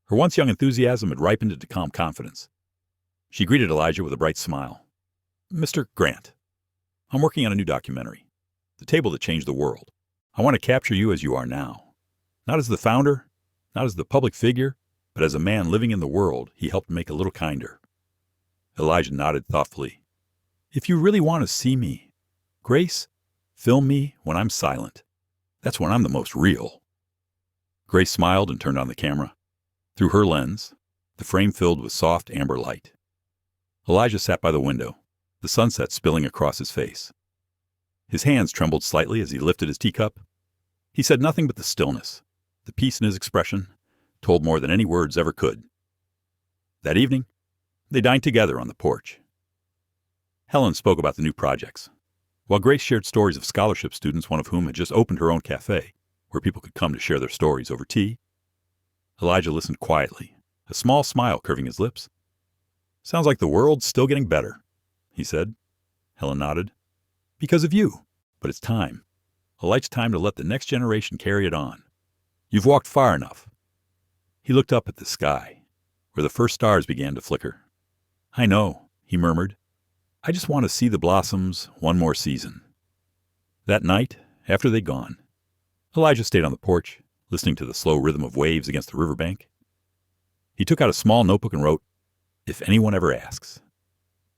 Her once young enthusiasm had ripened into calm confidence. She greeted Elijah with a bright smile. "Mr. Grant, I'm working on a new documentary, The Table That Changed the World. I want to capture you as you are now. Not as the founder, not as the public figure, but as a man living in the world he helped make a little kinder. Elijah nodded thoughtfully. If you really want to see me, Grace, film me when I'm silent. That's when I'm the most real. Grace smiled and turned on the camera. Through her lens, the frame filled with soft amber light. Elijah sat by the window, the sunset spilling across his face. His hands trembled slightly as he lifted his teacup. He said nothing but the stillness, the peace in his expression, told more than any words ever could. That evening, they dined together on the porch. Helen spoke about the new projects, while Grace shared stories of scholarship students, one of whom had just opened her own cafe, where people could come to share their stories over tea. Elijah listened quietly, a small smile curving his lips. Sounds like the world's still getting better, he said. Helen nodded. Because of you. But it's time. Elijah's time to let the next generation carry it on. You've walked far enough. He looked up at the sky, where the first stars began to flicker. I know, he murmured. I just want to see the blossoms one more season. That night, after they'd gone, Elijah stayed on the porch, listening to the slow rhythm of waves against the riverbank. He took out a small notebook and wrote, If anyone ever asks,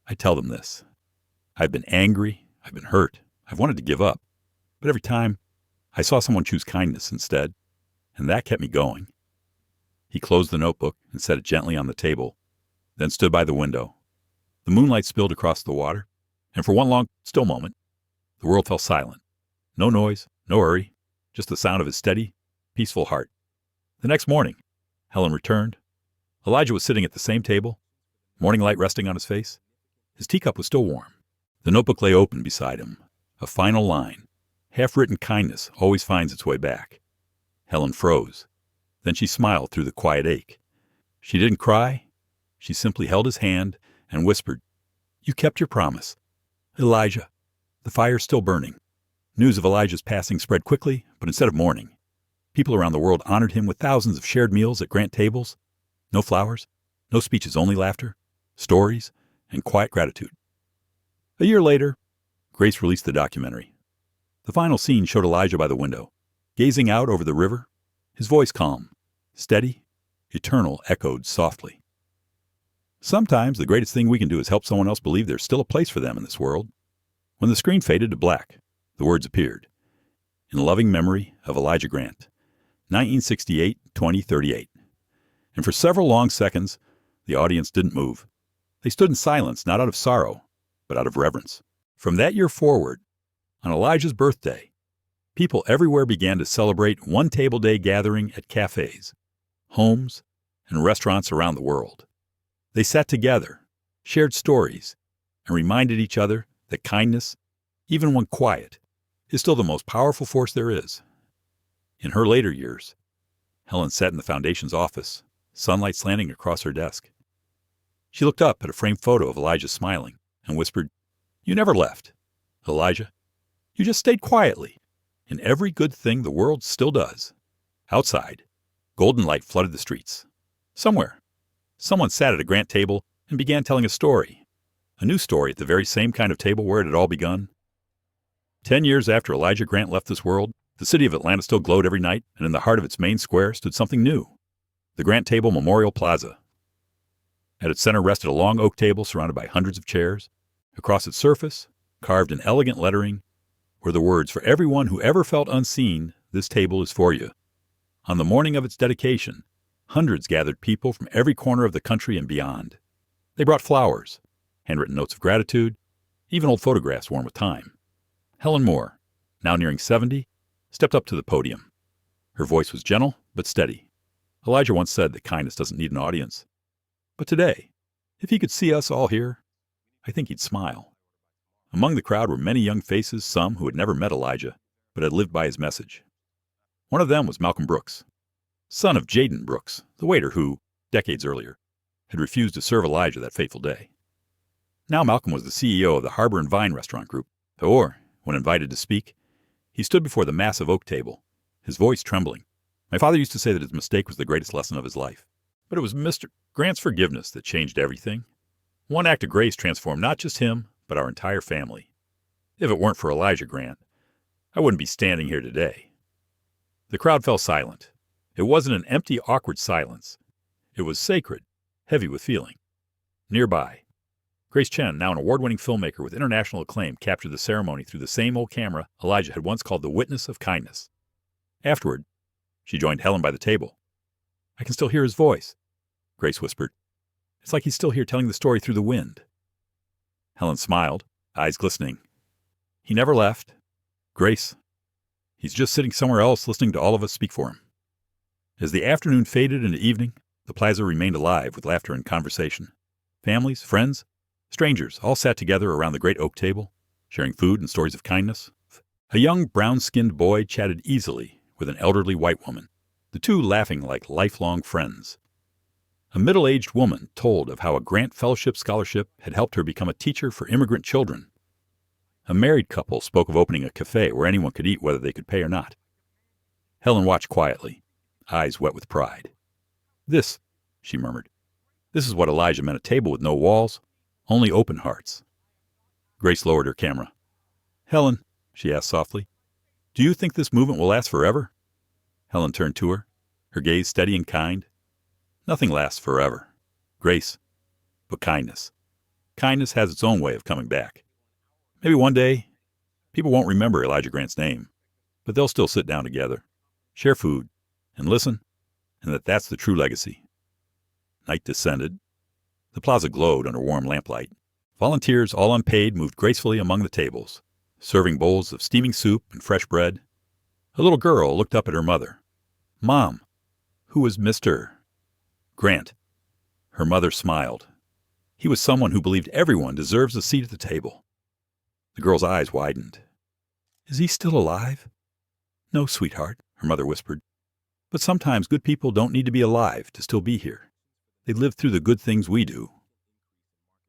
I tell them this. I've been angry, I've been hurt, I've wanted to give up, but every time I saw someone choose kindness instead, and that kept me going. He closed the notebook and set it gently on the table, then stood by the window. The moonlight spilled across the water, and for one long, still moment, the world fell silent. No noise, no hurry, just the sound of his steady, peaceful heart. The next morning, Helen returned. Elijah was sitting at the same table, morning light resting on his face. His teacup was still warm. The notebook lay open beside him, a final line. Half-written kindness always finds its way back. Helen froze. Then she smiled through the quiet ache. She didn't cry. She simply held his hand and whispered, You kept your promise. Elijah, the fire's still burning. News of Elijah's passing spread quickly, but instead of mourning, people around the world honored him with thousands of shared meals at Grant tables. No flowers, no speeches, only laughter, stories, and quiet gratitude. A year later, Grace released the documentary. The final scene showed Elijah by the window, gazing out over the river, his voice calm, steady, eternal, echoed softly. Sometimes the greatest thing we can do is help someone else believe there's still a place for them in this world. When the screen faded to black, the words appeared. In loving memory of Elijah Grant, 1968-2038. And for several long seconds, the audience didn't move. They stood in silence, not out of sorrow, but out of reverence. From that year forward, on Elijah's birthday, people everywhere began to celebrate one table day gathering at cafes, homes, and restaurants around the world. They sat together, shared stories, and reminded each other that kindness, even when quiet, is still the most powerful force there is. In her later years, Helen sat in the foundation's office, sunlight slanting across her desk. She looked up at a framed photo of Elijah smiling and whispered, You never left, Elijah. You just stayed quietly in every good thing the world still does. Outside, golden light flooded the streets. Somewhere, someone sat at a Grant table and began telling a story, a new story at the very same kind of table where it had all begun. 10 years after Elijah Grant left this world, the city of Atlanta still glowed every night, and in the heart of its main square stood something new, the Grant Table Memorial Plaza. At its center rested a long oak table surrounded by hundreds of chairs. Across its surface, carved in elegant lettering, were the words, For everyone who ever felt unseen, this table is for you. On the morning of its dedication, hundreds gathered people from every corner of the country and beyond. They brought flowers, handwritten notes of gratitude, even old photographs worn with time. Helen Moore, now nearing 70, stepped up to the podium. Her voice was gentle but steady. Elijah once said that kindness doesn't need an audience. But today, if he could see us all here, I think he'd smile. Among the crowd were many young faces, some who had never met Elijah, but had lived by his message. One of them was Malcolm Brooks, son of Jaden Brooks, the waiter who, decades earlier, had refused to serve Elijah that fateful day. Now Malcolm was the CEO of the Harbor and Vine restaurant group, or, when invited to speak, he stood before the massive oak table, his voice trembling. My father used to say that his mistake was the greatest lesson of his life. But it was Mr. Grant's forgiveness that changed everything. One act of grace transformed not just him, but our entire family. If it weren't for Elijah Grant, I wouldn't be standing here today. The crowd fell silent. It wasn't an empty, awkward silence. It was sacred, heavy with feeling. Nearby, Grace Chen, now an award-winning filmmaker with international acclaim, captured the ceremony through the same old camera Elijah had once called the witness of kindness. Afterward, she joined Helen by the table. "I can still hear his voice," Grace whispered. "It's like he's still here telling the story through the wind." Helen smiled, eyes glistening. "He never left. Grace, he's just sitting somewhere else listening to all of us speak for him." As the afternoon faded into evening, the plaza remained alive with laughter and conversation. Families, friends, strangers all sat together around the great oak table, sharing food and stories of kindness. A young brown-skinned boy chatted easily with an elderly white woman, the two laughing like lifelong friends. A middle-aged woman told of how a Grant Fellowship scholarship had helped her become a teacher for immigrant children. A married couple spoke of opening a cafe where anyone could eat whether they could pay or not. Helen watched quietly, eyes wet with pride. "This," she murmured, "this is what Elijah meant, a table with no walls, only open hearts." Grace lowered her camera. "Helen," she asked softly, "do you think this movement will last forever?" Helen turned to her, her gaze steady and kind. "Nothing lasts forever, Grace, but kindness. Kindness has its own way of coming back. Maybe one day, people won't remember Elijah Grant's name, but they'll still sit down together, share food, and listen, and that's the true legacy." Night descended. The plaza glowed under warm lamplight. Volunteers, all unpaid, moved gracefully among the tables, serving bowls of steaming soup and fresh bread. A little girl looked up at her mother. "Mom, who was Mr. Grant?" Her mother smiled. "He was someone who believed everyone deserves a seat at the table." The girl's eyes widened. "Is he still alive?" "No, sweetheart," her mother whispered. "But sometimes good people don't need to be alive to still be here. They live through the good things we do."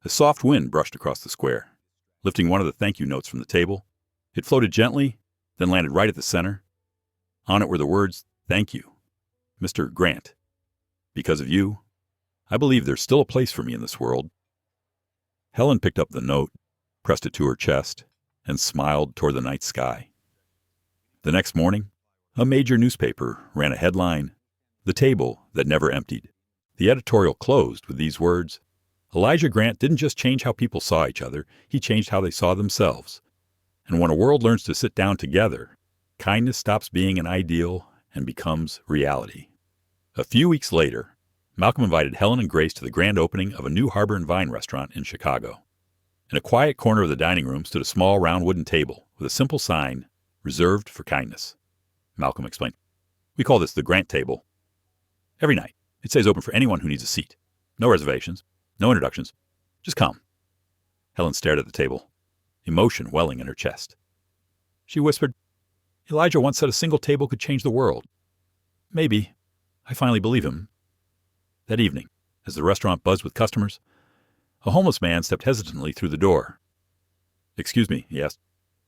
A soft wind brushed across the square, lifting one of the thank you notes from the table. It floated gently, then landed right at the center. On it were the words, "Thank you, Mr. Grant. Because of you, I believe there's still a place for me in this world." Helen picked up the note, pressed it to her chest, and smiled toward the night sky. The next morning, a major newspaper ran a headline, "The Table That Never Emptied." The editorial closed with these words, "Elijah Grant didn't just change how people saw each other, he changed how they saw themselves. And when a world learns to sit down together, kindness stops being an ideal and becomes reality." A few weeks later, Malcolm invited Helen and Grace to the grand opening of a new Harbor and Vine restaurant in Chicago. In a quiet corner of the dining room stood a small round wooden table with a simple sign, "Reserved for Kindness." Malcolm explained, "We call this the Grant Table. Every night, it stays open for anyone who needs a seat. No reservations, no introductions. Just come." Helen stared at the table, emotion welling in her chest. She whispered, "Elijah once said a single table could change the world. Maybe. I finally believe him." That evening, as the restaurant buzzed with customers, a homeless man stepped hesitantly through the door. "Excuse me," he asked.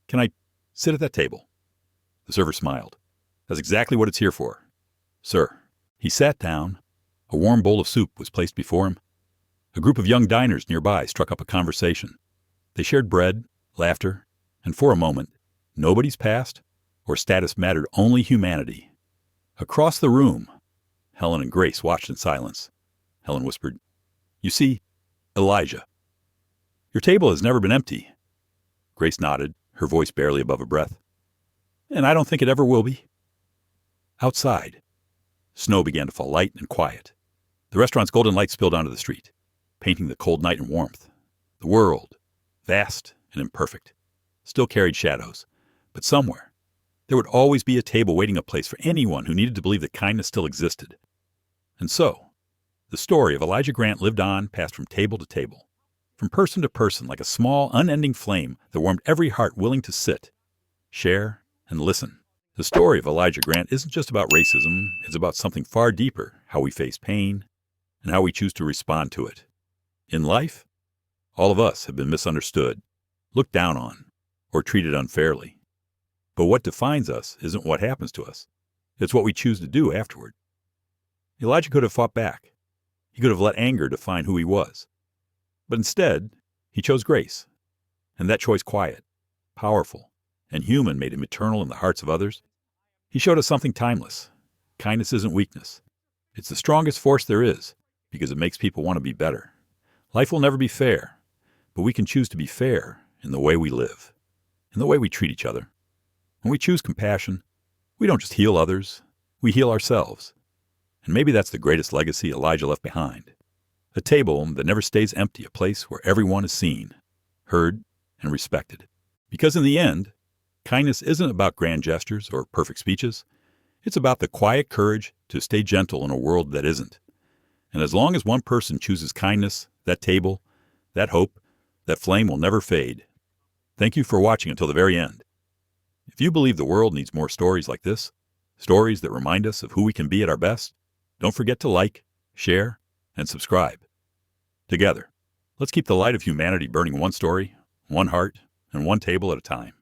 "Can I sit at that table?" The server smiled. "That's exactly what it's here for, sir." He sat down. A warm bowl of soup was placed before him. A group of young diners nearby struck up a conversation. They shared bread, laughter, and for a moment, nobody's past or status mattered, only humanity. Across the room, Helen and Grace watched in silence. Helen whispered, "You see, Elijah, your table has never been empty." Grace nodded, her voice barely above a breath. "And I don't think it ever will be." Outside, snow began to fall light and quiet. The restaurant's golden light spilled onto the street, painting the cold night in warmth. The world, vast and imperfect, still carried shadows, but somewhere, there would always be a table waiting a place for anyone who needed to believe that kindness still existed. And so, the story of Elijah Grant lived on, passed from table to table, from person to person, like a small, unending flame that warmed every heart willing to sit, share, and listen. The story of Elijah Grant isn't just about racism, it's about something far deeper, how we face pain, and how we choose to respond to it. In life, all of us have been misunderstood, looked down on, or treated unfairly. But what defines us isn't what happens to us. It's what we choose to do afterward. Elijah could have fought back. He could have let anger define who he was. But instead, he chose grace. And that choice, quiet, powerful, and human, made him eternal in the hearts of others. He showed us something timeless. Kindness isn't weakness. It's the strongest force there is because it makes people want to be better. Life will never be fair, but we can choose to be fair in the way we live, in the way we treat each other. When we choose compassion, we don't just heal others, we heal ourselves. And maybe that's the greatest legacy Elijah left behind. A table that never stays empty, a place where everyone is seen, heard, and respected. Because in the end, kindness isn't about grand gestures or perfect speeches. It's about the quiet courage to stay gentle in a world that isn't. And as long as one person chooses kindness, that table, that hope, that flame will never fade. Thank you for watching until the very end. If you believe the world needs more stories like this, stories that remind us of who we can be at our best, don't forget to like, share, and subscribe. Together, let's keep the light of humanity burning one story, one heart, and one table at a time.